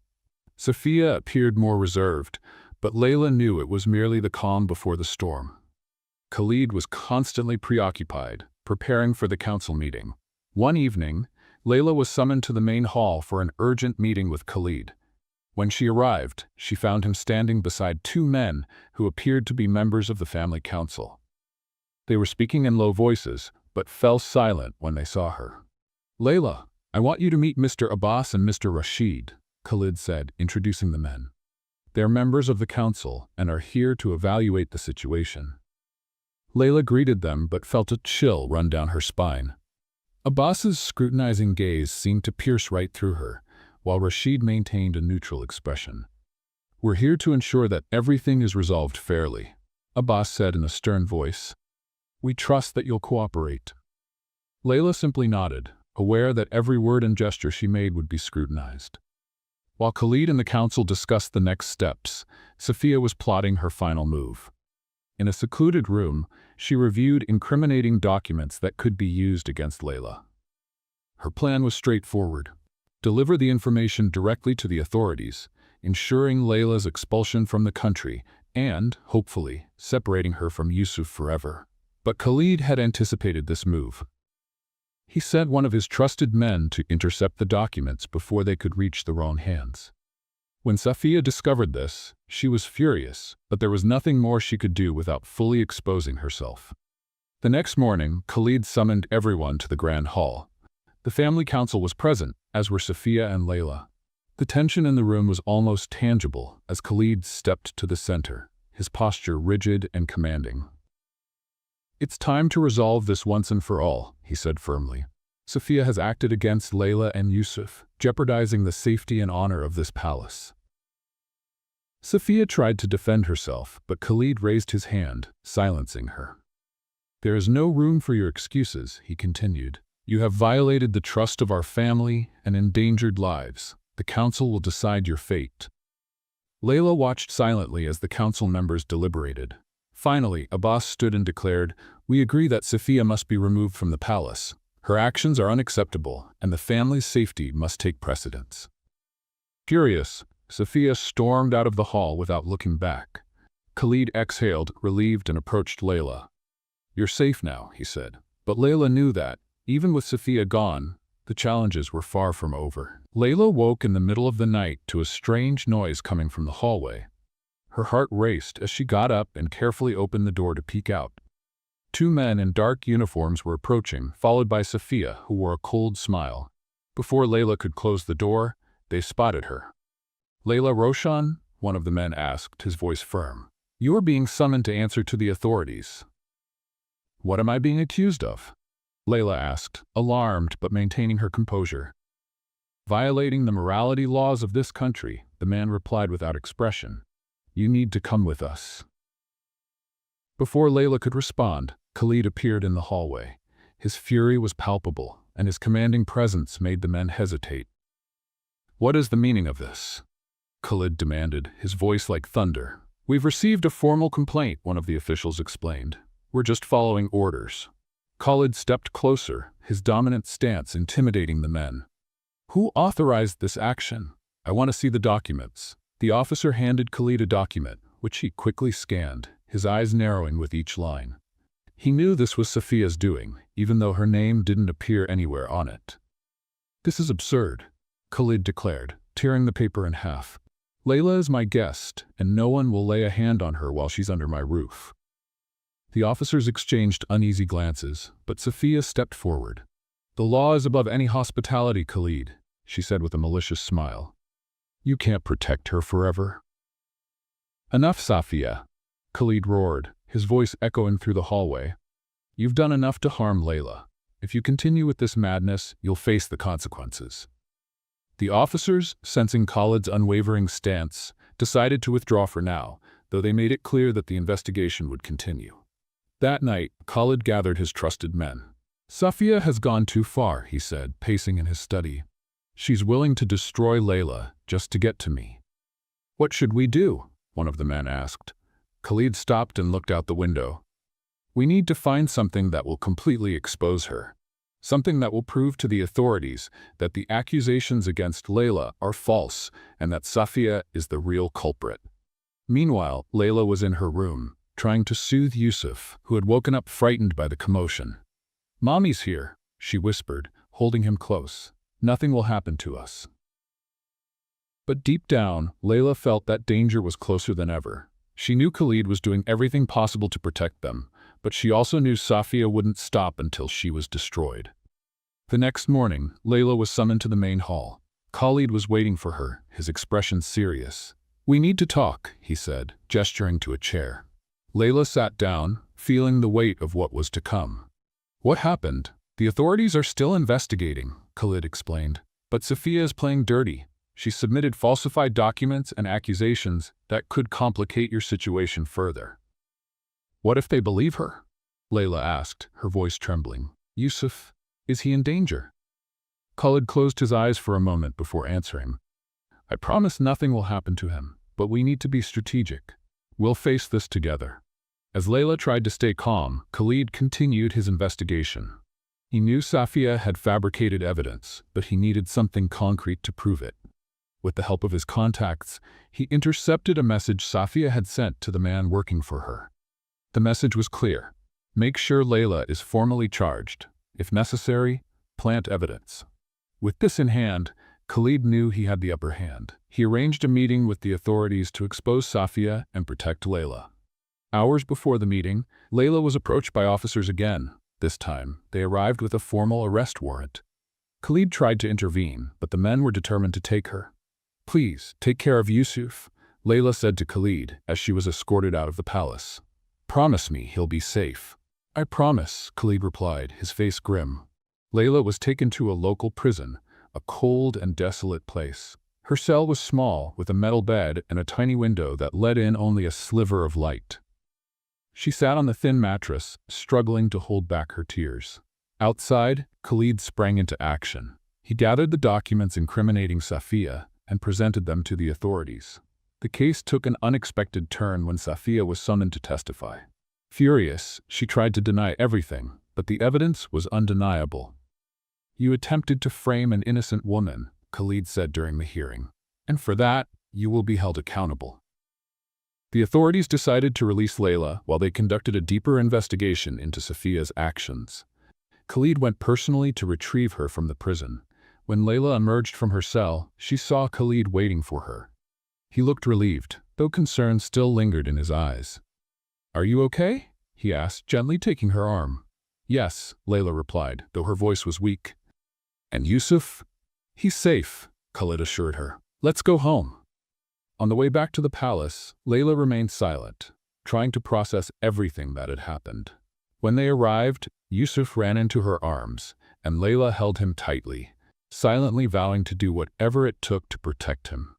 Sophia appeared more reserved, but Layla knew it was merely the calm before the storm. Khalid was constantly preoccupied, preparing for the council meeting. One evening, Layla was summoned to the main hall for an urgent meeting with Khalid. When she arrived, she found him standing beside two men who appeared to be members of the family council. They were speaking in low voices, but fell silent when they saw her. Layla, I want you to meet Mr. Abbas and Mr. Rashid, Khalid said, introducing the men. They're members of the council and are here to evaluate the situation. Layla greeted them but felt a chill run down her spine. Abbas's scrutinizing gaze seemed to pierce right through her, while Rashid maintained a neutral expression. We're here to ensure that everything is resolved fairly, Abbas said in a stern voice. We trust that you'll cooperate. Layla simply nodded, aware that every word and gesture she made would be scrutinized. While Khalid and the council discussed the next steps, Sophia was plotting her final move. In a secluded room, she reviewed incriminating documents that could be used against Layla. Her plan was straightforward. Deliver the information directly to the authorities, ensuring Layla's expulsion from the country and, hopefully, separating her from Yusuf forever. But Khalid had anticipated this move. He sent one of his trusted men to intercept the documents before they could reach the wrong hands. When Sophia discovered this, she was furious, but there was nothing more she could do without fully exposing herself. The next morning, Khalid summoned everyone to the grand hall. The family council was present, as were Sophia and Layla. The tension in the room was almost tangible as Khalid stepped to the center, his posture rigid and commanding. It's time to resolve this once and for all, he said firmly. Sophia has acted against Layla and Yusuf, jeopardizing the safety and honor of this palace. Sophia tried to defend herself, but Khalid raised his hand, silencing her. There is no room for your excuses, he continued. You have violated the trust of our family and endangered lives. The council will decide your fate. Layla watched silently as the council members deliberated. Finally, Abbas stood and declared, We agree that Sophia must be removed from the palace. Her actions are unacceptable, and the family's safety must take precedence. Furious, Sophia stormed out of the hall without looking back. Khalid exhaled, relieved, and approached Layla. You're safe now, he said. But Layla knew that, even with Sophia gone, the challenges were far from over. Layla woke in the middle of the night to a strange noise coming from the hallway. Her heart raced as she got up and carefully opened the door to peek out. Two men in dark uniforms were approaching, followed by Sophia, who wore a cold smile. Before Layla could close the door, they spotted her. Layla Roshan? One of the men asked, his voice firm. You are being summoned to answer to the authorities. What am I being accused of? Layla asked, alarmed but maintaining her composure. Violating the morality laws of this country, the man replied without expression. You need to come with us. Before Layla could respond, Khalid appeared in the hallway. His fury was palpable, and his commanding presence made the men hesitate. What is the meaning of this? Khalid demanded, his voice like thunder. We've received a formal complaint, one of the officials explained. We're just following orders. Khalid stepped closer, his dominant stance intimidating the men. Who authorized this action? I want to see the documents. The officer handed Khalid a document, which he quickly scanned, his eyes narrowing with each line. He knew this was Sophia's doing, even though her name didn't appear anywhere on it. This is absurd, Khalid declared, tearing the paper in half. Layla is my guest, and no one will lay a hand on her while she's under my roof. The officers exchanged uneasy glances, but Sophia stepped forward. The law is above any hospitality, Khalid, she said with a malicious smile. You can't protect her forever. Enough, Sophia, Khalid roared, his voice echoing through the hallway. You've done enough to harm Layla. If you continue with this madness, you'll face the consequences. The officers, sensing Khalid's unwavering stance, decided to withdraw for now, though they made it clear that the investigation would continue. That night, Khalid gathered his trusted men. "Safia has gone too far," he said, pacing in his study. "She's willing to destroy Layla just to get to me." "What should we do?" one of the men asked. Khalid stopped and looked out the window. "We need to find something that will completely expose her. Something that will prove to the authorities that the accusations against Layla are false and that Safia is the real culprit." Meanwhile, Layla was in her room, trying to soothe Yusuf, who had woken up frightened by the commotion. "Mommy's here," she whispered, holding him close. "Nothing will happen to us." But deep down, Layla felt that danger was closer than ever. She knew Khalid was doing everything possible to protect them, but she also knew Safia wouldn't stop until she was destroyed. The next morning, Layla was summoned to the main hall. Khalid was waiting for her, his expression serious. "We need to talk," he said, gesturing to a chair. Layla sat down, feeling the weight of what was to come. "What happened?" "The authorities are still investigating," Khalid explained. "But Safia is playing dirty. She submitted falsified documents and accusations that could complicate your situation further." "What if they believe her?" Layla asked, her voice trembling. "Yusuf, is he in danger?" Khalid closed his eyes for a moment before answering. "I promise nothing will happen to him, but we need to be strategic. We'll face this together." As Layla tried to stay calm, Khalid continued his investigation. He knew Safia had fabricated evidence, but he needed something concrete to prove it. With the help of his contacts, he intercepted a message Safia had sent to the man working for her. The message was clear: "Make sure Layla is formally charged. If necessary, plant evidence." With this in hand, Khalid knew he had the upper hand. He arranged a meeting with the authorities to expose Safia and protect Layla. Hours before the meeting, Layla was approached by officers again. This time, they arrived with a formal arrest warrant. Khalid tried to intervene, but the men were determined to take her. "Please, take care of Yusuf," Layla said to Khalid as she was escorted out of the palace. "Promise me he'll be safe." "I promise," Khalid replied, his face grim. Layla was taken to a local prison, a cold and desolate place. Her cell was small, with a metal bed and a tiny window that let in only a sliver of light. She sat on the thin mattress, struggling to hold back her tears. Outside, Khalid sprang into action. He gathered the documents incriminating Safia and presented them to the authorities. The case took an unexpected turn when Safia was summoned to testify. Furious, she tried to deny everything, but the evidence was undeniable. "You attempted to frame an innocent woman," Khalid said during the hearing, "and for that, you will be held accountable." The authorities decided to release Layla while they conducted a deeper investigation into Safia's actions. Khalid went personally to retrieve her from the prison. When Layla emerged from her cell, she saw Khalid waiting for her. He looked relieved, though concern still lingered in his eyes. "Are you okay?" he asked, gently taking her arm. "Yes," Layla replied, though her voice was weak. "And Yusuf?" "He's safe," Khalid assured her. "Let's go home." On the way back to the palace, Layla remained silent, trying to process everything that had happened. When they arrived, Yusuf ran into her arms, and Layla held him tightly, silently vowing to do whatever it took to protect him.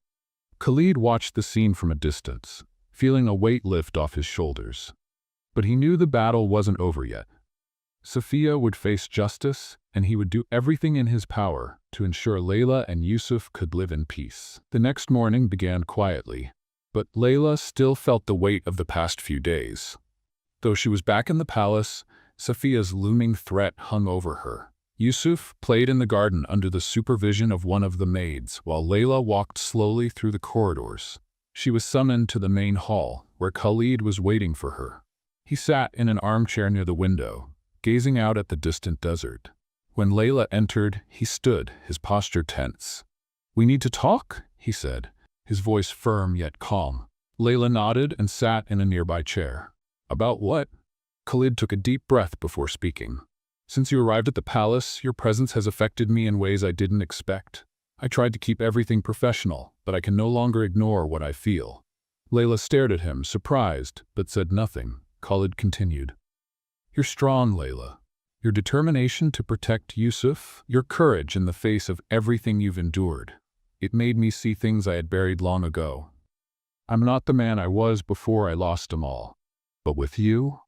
Khalid watched the scene from a distance, feeling a weight lift off his shoulders. But he knew the battle wasn't over yet. Safia would face justice, and he would do everything in his power to ensure Layla and Yusuf could live in peace. The next morning began quietly, but Layla still felt the weight of the past few days. Though she was back in the palace, Safia's looming threat hung over her. Yusuf played in the garden under the supervision of one of the maids, while Layla walked slowly through the corridors. She was summoned to the main hall, where Khalid was waiting for her. He sat in an armchair near the window, gazing out at the distant desert. When Layla entered, he stood, his posture tense. "We need to talk," he said, his voice firm yet calm. Layla nodded and sat in a nearby chair. "About what?" Khalid took a deep breath before speaking. "Since you arrived at the palace, your presence has affected me in ways I didn't expect. I tried to keep everything professional, but I can no longer ignore what I feel." Layla stared at him, surprised, but said nothing. Khalid continued. "You're strong, Layla. Your determination to protect Yusuf, your courage in the face of everything you've endured. It made me see things I had buried long ago. I'm not the man I was before I lost them all. But with you,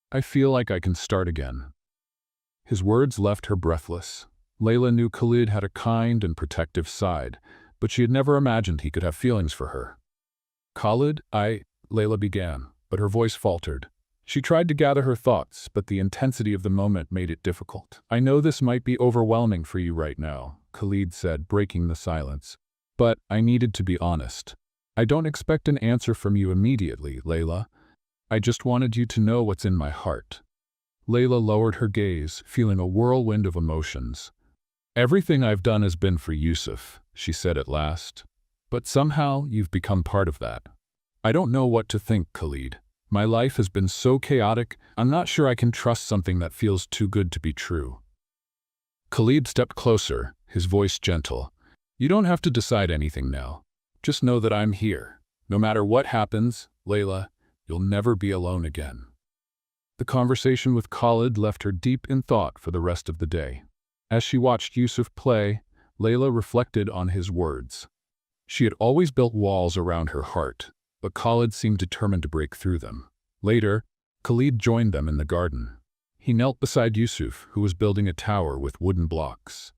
I feel like I can start again." His words left her breathless. Layla knew Khalid had a kind and protective side, but she had never imagined he could have feelings for her. "Khalid, Layla began, but her voice faltered. She tried to gather her thoughts, but the intensity of the moment made it difficult. "I know this might be overwhelming for you right now," Khalid said, breaking the silence. "But I needed to be honest. I don't expect an answer from you immediately, Layla. I just wanted you to know what's in my heart." Layla lowered her gaze, feeling a whirlwind of emotions. "Everything I've done has been for Yusuf," she said at last. "But somehow you've become part of that. I don't know what to think, Khalid. My life has been so chaotic, I'm not sure I can trust something that feels too good to be true." Khalid stepped closer, his voice gentle. "You don't have to decide anything now. Just know that I'm here. No matter what happens, Layla, you'll never be alone again." The conversation with Khalid left her deep in thought for the rest of the day. As she watched Yusuf play, Layla reflected on his words. She had always built walls around her heart, but Khalid seemed determined to break through them. Later, Khalid joined them in the garden. He knelt beside Yusuf, who was building a tower with wooden blocks.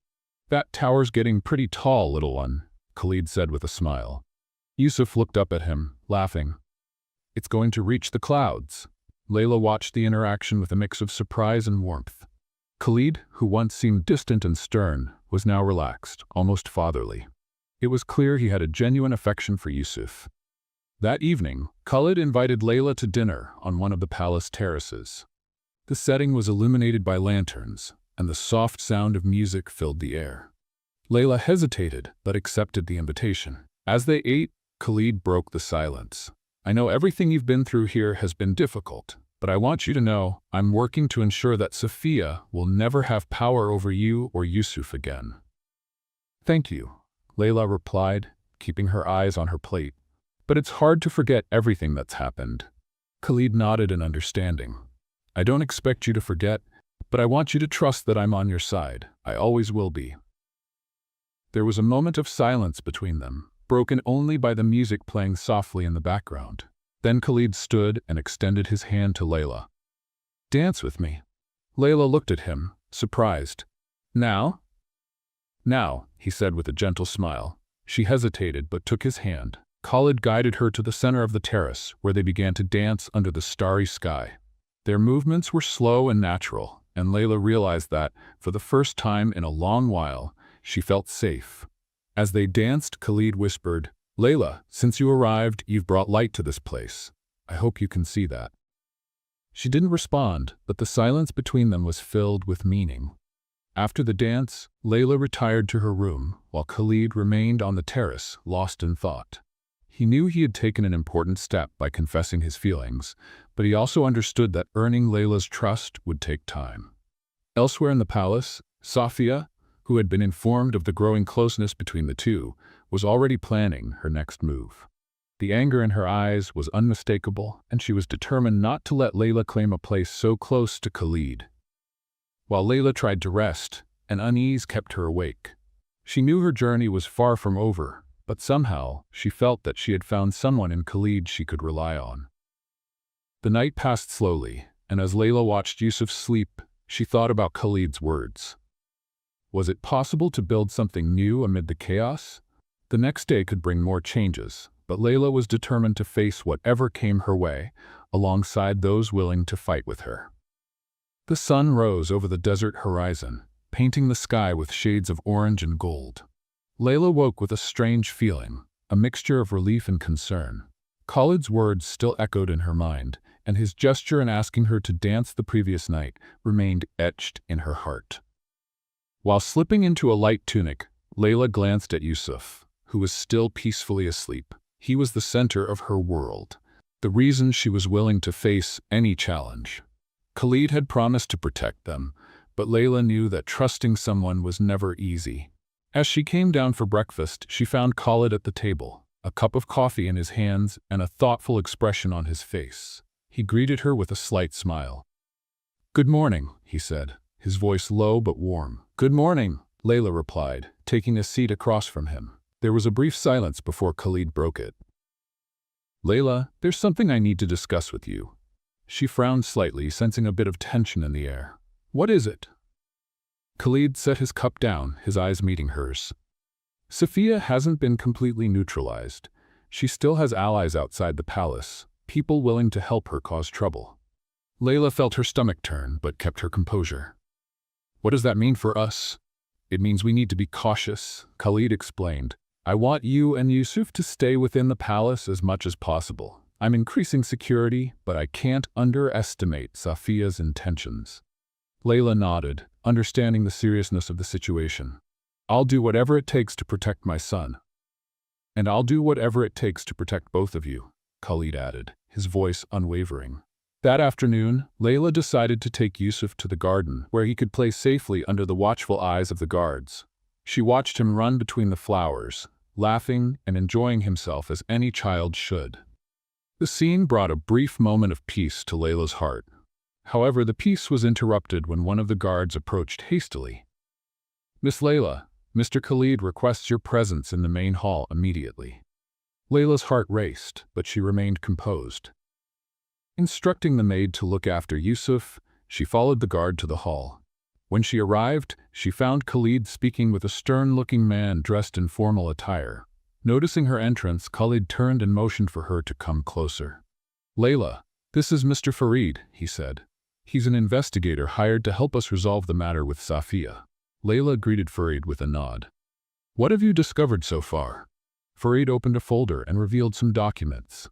"That tower's getting pretty tall, little one," Khalid said with a smile. Yusuf looked up at him, laughing. "It's going to reach the clouds." Layla watched the interaction with a mix of surprise and warmth. Khalid, who once seemed distant and stern, was now relaxed, almost fatherly. It was clear he had a genuine affection for Yusuf. That evening, Khalid invited Layla to dinner on one of the palace terraces. The setting was illuminated by lanterns, and the soft sound of music filled the air. Layla hesitated, but accepted the invitation. As they ate, Khalid broke the silence. "I know everything you've been through here has been difficult, but I want you to know I'm working to ensure that Sophia will never have power over you or Yusuf again." "Thank you," Layla replied, keeping her eyes on her plate. "But it's hard to forget everything that's happened." Khalid nodded in understanding. "I don't expect you to forget, but I want you to trust that I'm on your side. I always will be." There was a moment of silence between them, broken only by the music playing softly in the background. Then Khalid stood and extended his hand to Layla. "Dance with me." Layla looked at him, surprised. "Now?" "Now," he said with a gentle smile. She hesitated but took his hand. Khalid guided her to the center of the terrace, where they began to dance under the starry sky. Their movements were slow and natural, and Layla realized that, for the first time in a long while, she felt safe. As they danced, Khalid whispered, "Layla, since you arrived, you've brought light to this place. I hope you can see that." She didn't respond, but the silence between them was filled with meaning. After the dance, Layla retired to her room, while Khalid remained on the terrace, lost in thought. He knew he had taken an important step by confessing his feelings, but he also understood that earning Layla's trust would take time. Elsewhere in the palace, Safia, who had been informed of the growing closeness between the two, was already planning her next move. The anger in her eyes was unmistakable, and she was determined not to let Layla claim a place so close to Khalid. While Layla tried to rest, an unease kept her awake. She knew her journey was far from over, but somehow she felt that she had found someone in Khalid she could rely on. The night passed slowly, and as Layla watched Yusuf sleep, she thought about Khalid's words. Was it possible to build something new amid the chaos? The next day could bring more changes, but Layla was determined to face whatever came her way, alongside those willing to fight with her. The sun rose over the desert horizon, painting the sky with shades of orange and gold. Layla woke with a strange feeling, a mixture of relief and concern. Khalid's words still echoed in her mind, and his gesture in asking her to dance the previous night remained etched in her heart. While slipping into a light tunic, Layla glanced at Yusuf, who was still peacefully asleep. He was the center of her world, the reason she was willing to face any challenge. Khalid had promised to protect them, but Layla knew that trusting someone was never easy. As she came down for breakfast, she found Khalid at the table, a cup of coffee in his hands and a thoughtful expression on his face. He greeted her with a slight smile. "Good morning," he said, his voice low but warm. "Good morning," Layla replied, taking a seat across from him. There was a brief silence before Khalid broke it. "Layla, there's something I need to discuss with you." She frowned slightly, sensing a bit of tension in the air. "What is it?" Khalid set his cup down, his eyes meeting hers. "Safiya hasn't been completely neutralized. She still has allies outside the palace, people willing to help her cause trouble." Layla felt her stomach turn, but kept her composure. "What does that mean for us?" "It means we need to be cautious," Khalid explained. "I want you and Yusuf to stay within the palace as much as possible. I'm increasing security, but I can't underestimate Safiya's intentions." Layla nodded, understanding the seriousness of the situation. "I'll do whatever it takes to protect my son." "And I'll do whatever it takes to protect both of you," Khalid added, his voice unwavering. That afternoon, Layla decided to take Yusuf to the garden, where he could play safely under the watchful eyes of the guards. She watched him run between the flowers, laughing and enjoying himself as any child should. The scene brought a brief moment of peace to Layla's heart. However, the peace was interrupted when one of the guards approached hastily. "Miss Layla, Mr. Khalid requests your presence in the main hall immediately." Layla's heart raced, but she remained composed. Instructing the maid to look after Yusuf, she followed the guard to the hall. When she arrived, she found Khalid speaking with a stern-looking man dressed in formal attire. Noticing her entrance, Khalid turned and motioned for her to come closer. "Layla, this is Mr. Farid," he said. "He's an investigator hired to help us resolve the matter with Safiya." Layla greeted Farid with a nod. "What have you discovered so far?" Farid opened a folder and revealed some documents.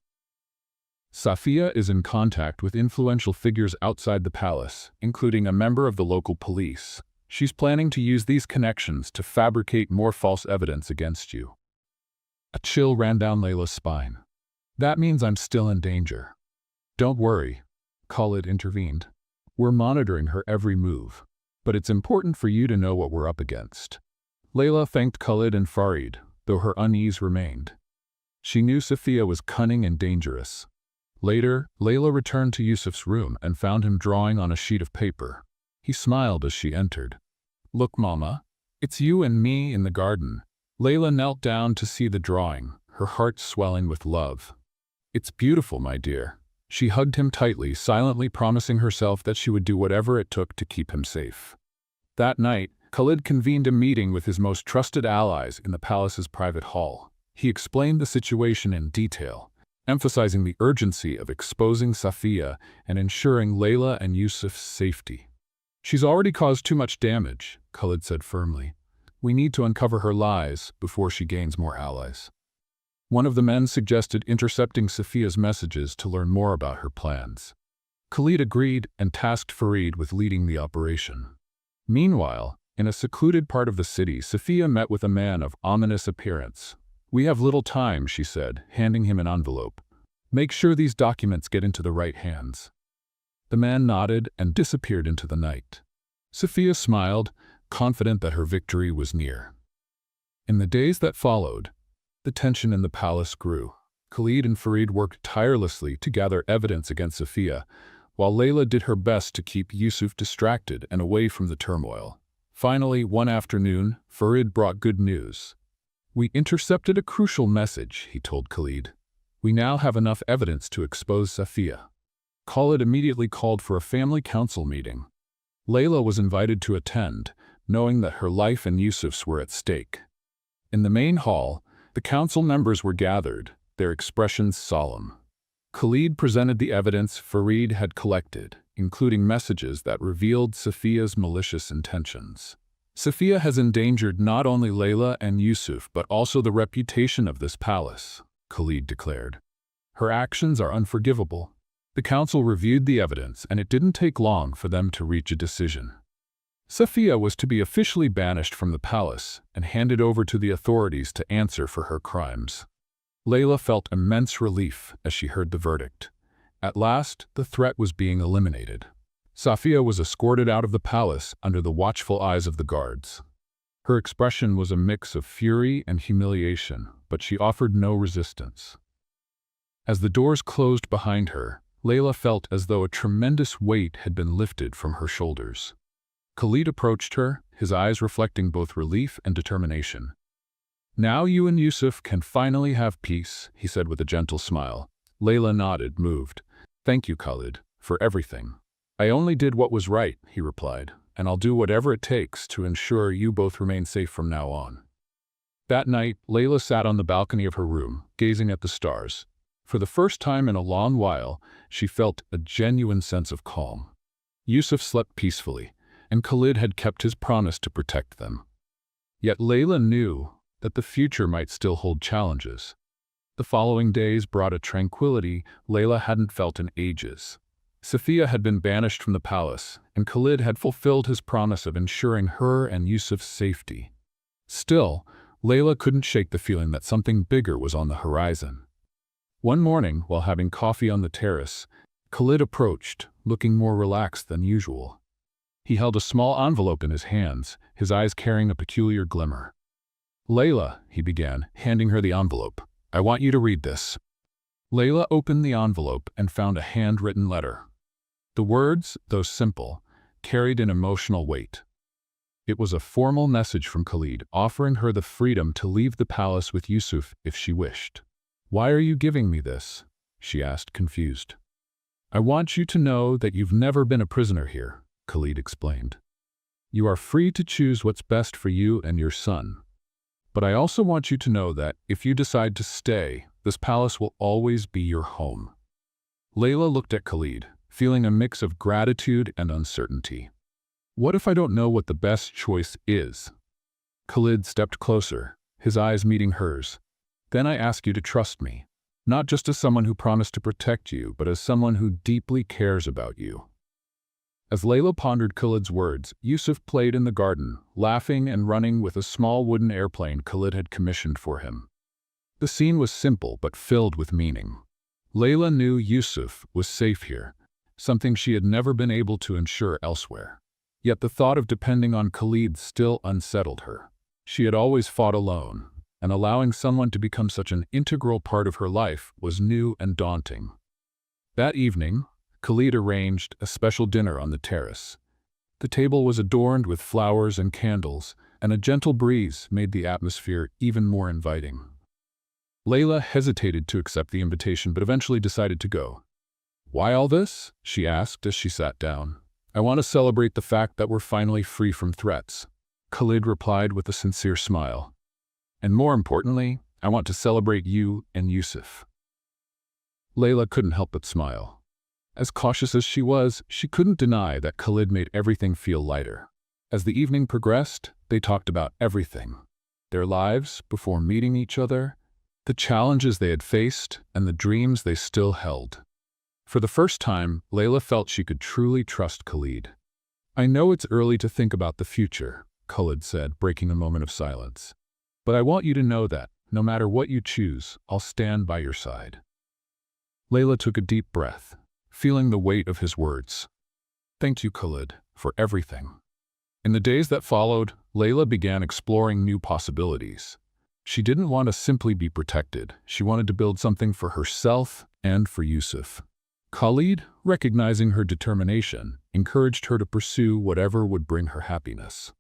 "Safiya is in contact with influential figures outside the palace, including a member of the local police. She's planning to use these connections to fabricate more false evidence against you." A chill ran down Layla's spine. "That means I'm still in danger." "Don't worry," Khalid intervened. "We're monitoring her every move. But it's important for you to know what we're up against." Layla thanked Khalid and Farid, though her unease remained. She knew Safiya was cunning and dangerous. Later, Layla returned to Yusuf's room and found him drawing on a sheet of paper. He smiled as she entered. "Look, Mama, it's you and me in the garden." Layla knelt down to see the drawing, her heart swelling with love. "It's beautiful, my dear." She hugged him tightly, silently promising herself that she would do whatever it took to keep him safe. That night, Khalid convened a meeting with his most trusted allies in the palace's private hall. He explained the situation in detail, emphasizing the urgency of exposing Safiya and ensuring Layla and Yusuf's safety. "She's already caused too much damage," Khalid said firmly. "We need to uncover her lies before she gains more allies." One of the men suggested intercepting Safiya's messages to learn more about her plans. Khalid agreed and tasked Farid with leading the operation. Meanwhile, in a secluded part of the city, Safiya met with a man of ominous appearance. "We have little time," she said, handing him an envelope. "Make sure these documents get into the right hands." The man nodded and disappeared into the night. Safiya smiled, confident that her victory was near. In the days that followed, the tension in the palace grew. Khalid and Farid worked tirelessly to gather evidence against Safiya, while Layla did her best to keep Yusuf distracted and away from the turmoil. Finally, one afternoon, Farid brought good news. "We intercepted a crucial message," he told Khalid. "We now have enough evidence to expose Safiya." Khalid immediately called for a family council meeting. Layla was invited to attend, knowing that her life and Yusuf's were at stake. In the main hall, the council members were gathered, their expressions solemn. Khalid presented the evidence Farid had collected, including messages that revealed Safiya's malicious intentions. "Safiya has endangered not only Layla and Yusuf but also the reputation of this palace," Khalid declared. "Her actions are unforgivable." The council reviewed the evidence, and it didn't take long for them to reach a decision. Safiya was to be officially banished from the palace and handed over to the authorities to answer for her crimes. Layla felt immense relief as she heard the verdict. At last, the threat was being eliminated. Safiya was escorted out of the palace under the watchful eyes of the guards. Her expression was a mix of fury and humiliation, but she offered no resistance. As the doors closed behind her, Layla felt as though a tremendous weight had been lifted from her shoulders. Khalid approached her, his eyes reflecting both relief and determination. "Now you and Yusuf can finally have peace," he said with a gentle smile. Layla nodded, moved. "Thank you, Khalid, for everything." "I only did what was right," he replied, "and I'll do whatever it takes to ensure you both remain safe from now on." That night, Layla sat on the balcony of her room, gazing at the stars. For the first time in a long while, she felt a genuine sense of calm. Yusuf slept peacefully, and Khalid had kept his promise to protect them. Yet Layla knew that the future might still hold challenges. The following days brought a tranquility Layla hadn't felt in ages. Sophia had been banished from the palace, and Khalid had fulfilled his promise of ensuring her and Yusuf's safety. Still, Layla couldn't shake the feeling that something bigger was on the horizon. One morning, while having coffee on the terrace, Khalid approached, looking more relaxed than usual. He held a small envelope in his hands, his eyes carrying a peculiar glimmer. "Layla," he began, handing her the envelope, "I want you to read this." Layla opened the envelope and found a handwritten letter. The words, though simple, carried an emotional weight. It was a formal message from Khalid, offering her the freedom to leave the palace with Yusuf if she wished. "Why are you giving me this?" she asked, confused. "I want you to know that you've never been a prisoner here," Khalid explained. "You are free to choose what's best for you and your son. But I also want you to know that if you decide to stay, this palace will always be your home." Layla looked at Khalid, feeling a mix of gratitude and uncertainty. "What if I don't know what the best choice is?" Khalid stepped closer, his eyes meeting hers. "Then I ask you to trust me, not just as someone who promised to protect you, but as someone who deeply cares about you." As Layla pondered Khalid's words, Yusuf played in the garden, laughing and running with a small wooden airplane Khalid had commissioned for him. The scene was simple but filled with meaning. Layla knew Yusuf was safe here, something she had never been able to ensure elsewhere. Yet the thought of depending on Khalid still unsettled her. She had always fought alone, and allowing someone to become such an integral part of her life was new and daunting. That evening, Khalid arranged a special dinner on the terrace. The table was adorned with flowers and candles, and a gentle breeze made the atmosphere even more inviting. Layla hesitated to accept the invitation but eventually decided to go. "Why all this?" she asked as she sat down. "I want to celebrate the fact that we're finally free from threats," Khalid replied with a sincere smile. "And more importantly, I want to celebrate you and Yusuf." Layla couldn't help but smile. As cautious as she was, she couldn't deny that Khalid made everything feel lighter. As the evening progressed, they talked about everything: their lives before meeting each other, the challenges they had faced, and the dreams they still held. For the first time, Layla felt she could truly trust Khalid. "I know it's early to think about the future," Khalid said, breaking a moment of silence. "But I want you to know that, no matter what you choose, I'll stand by your side." Layla took a deep breath, feeling the weight of his words. "Thank you, Khalid, for everything." In the days that followed, Layla began exploring new possibilities. She didn't want to simply be protected. She wanted to build something for herself and for Yusuf. Khalid, recognizing her determination, encouraged her to pursue whatever would bring her happiness.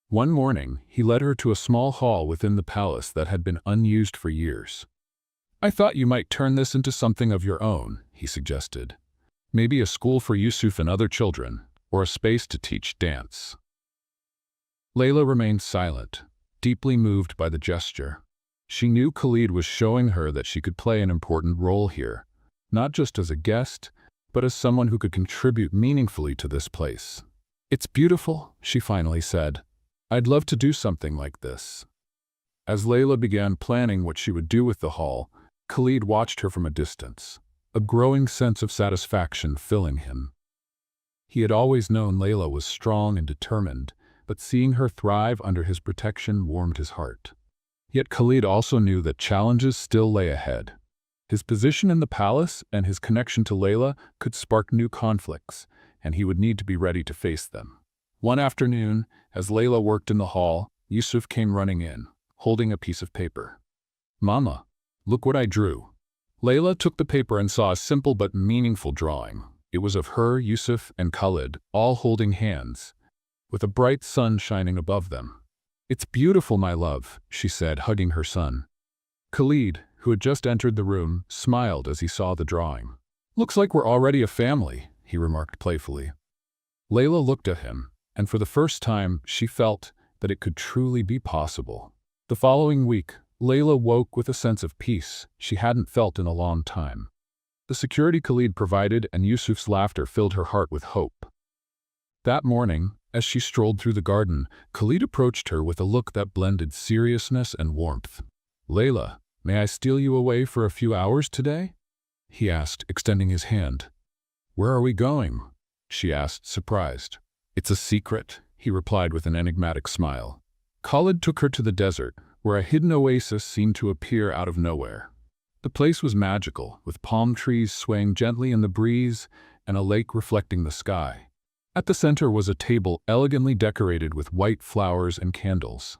One morning, he led her to a small hall within the palace that had been unused for years. "I thought you might turn this into something of your own," he suggested. "Maybe a school for Yusuf and other children, or a space to teach dance." Layla remained silent, deeply moved by the gesture. She knew Khalid was showing her that she could play an important role here, not just as a guest, but as someone who could contribute meaningfully to this place. "It's beautiful," she finally said. "I'd love to do something like this." As Layla began planning what she would do with the hall, Khalid watched her from a distance, a growing sense of satisfaction filling him. He had always known Layla was strong and determined, but seeing her thrive under his protection warmed his heart. Yet Khalid also knew that challenges still lay ahead. His position in the palace and his connection to Layla could spark new conflicts, and he would need to be ready to face them. One afternoon, as Layla worked in the hall, Yusuf came running in, holding a piece of paper. "Mama, look what I drew." Layla took the paper and saw a simple but meaningful drawing. It was of her, Yusuf, and Khalid, all holding hands, with a bright sun shining above them. "It's beautiful, my love," she said, hugging her son. Khalid, who had just entered the room, smiled as he saw the drawing. "Looks like we're already a family," he remarked playfully. Layla looked at him, and for the first time she felt that it could truly be possible. The following week, Layla woke with a sense of peace she hadn't felt in a long time. The security Khalid provided and Yusuf's laughter filled her heart with hope. That morning, as she strolled through the garden, Khalid approached her with a look that blended seriousness and warmth. "Layla, may I steal you away for a few hours today?" he asked, extending his hand. "Where are we going?" she asked, surprised. "It's a secret," he replied with an enigmatic smile. Khalid took her to the desert, where a hidden oasis seemed to appear out of nowhere. The place was magical, with palm trees swaying gently in the breeze and a lake reflecting the sky. At the center was a table elegantly decorated with white flowers and candles.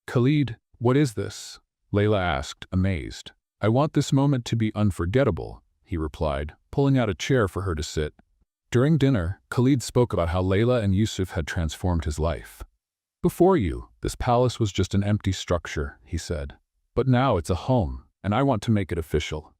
"Khalid, what is this?" Layla asked, amazed. "I want this moment to be unforgettable," he replied, pulling out a chair for her to sit. During dinner, Khalid spoke about how Layla and Yusuf had transformed his life. "Before you, this palace was just an empty structure," he said. "But now it's a home, and I want to make it official."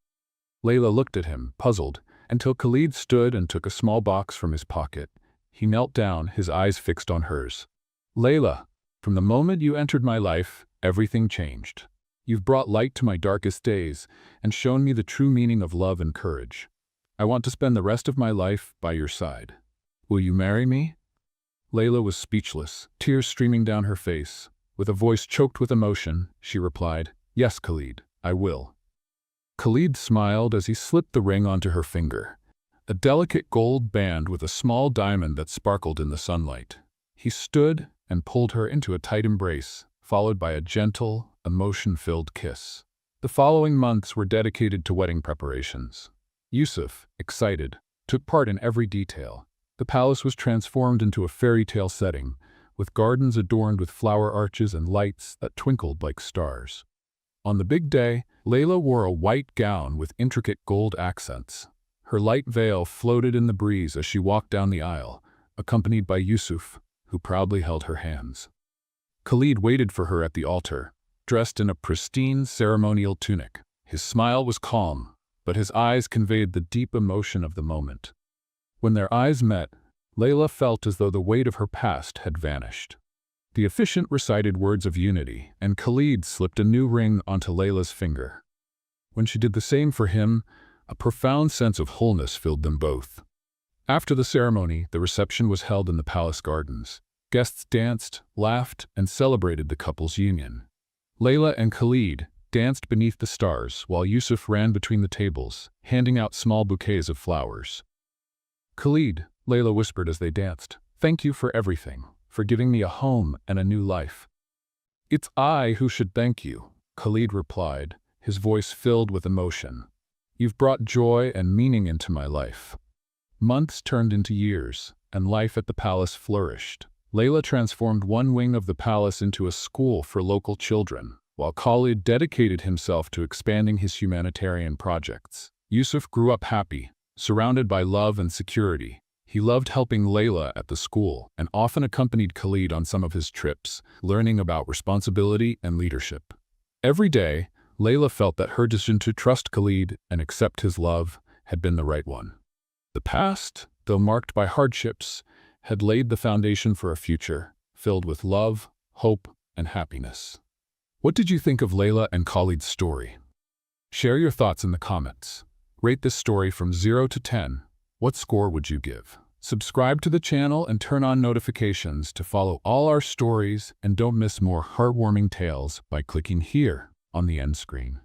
Layla looked at him, puzzled, until Khalid stood and took a small box from his pocket. He knelt down, his eyes fixed on hers. "Layla, from the moment you entered my life, everything changed. You've brought light to my darkest days and shown me the true meaning of love and courage. I want to spend the rest of my life by your side. Will you marry me?" Layla was speechless, tears streaming down her face. With a voice choked with emotion, she replied, "Yes, Khalid, I will." Khalid smiled as he slipped the ring onto her finger, a delicate gold band with a small diamond that sparkled in the sunlight. He stood and pulled her into a tight embrace, followed by a gentle, emotion-filled kiss. The following months were dedicated to wedding preparations. Yusuf, excited, took part in every detail. The palace was transformed into a fairy tale setting, with gardens adorned with flower arches and lights that twinkled like stars. On the big day, Layla wore a white gown with intricate gold accents. Her light veil floated in the breeze as she walked down the aisle, accompanied by Yusuf, who proudly held her hands. Khalid waited for her at the altar, dressed in a pristine ceremonial tunic. His smile was calm, but his eyes conveyed the deep emotion of the moment. When their eyes met, Layla felt as though the weight of her past had vanished. The officiant recited words of unity, and Khalid slipped a new ring onto Layla's finger. When she did the same for him, a profound sense of wholeness filled them both. After the ceremony, the reception was held in the palace gardens. Guests danced, laughed, and celebrated the couple's union. Layla and Khalid danced beneath the stars, while Yusuf ran between the tables, handing out small bouquets of flowers. "Khalid," Layla whispered as they danced, "thank you for everything, for giving me a home and a new life." "It's I who should thank you," Khalid replied, his voice filled with emotion. "You've brought joy and meaning into my life." Months turned into years, and life at the palace flourished. Layla transformed one wing of the palace into a school for local children, while Khalid dedicated himself to expanding his humanitarian projects. Yusuf grew up happy, surrounded by love and security. He loved helping Layla at the school and often accompanied Khalid on some of his trips, learning about responsibility and leadership. Every day, Layla felt that her decision to trust Khalid and accept his love had been the right one. The past, though marked by hardships, had laid the foundation for a future filled with love, hope, and happiness. What did you think of Layla and Khalid's story? Share your thoughts in the comments. Rate this story from 0 to 10. What score would you give? Subscribe to the channel and turn on notifications to follow all our stories, and don't miss more heartwarming tales by clicking here on the end screen.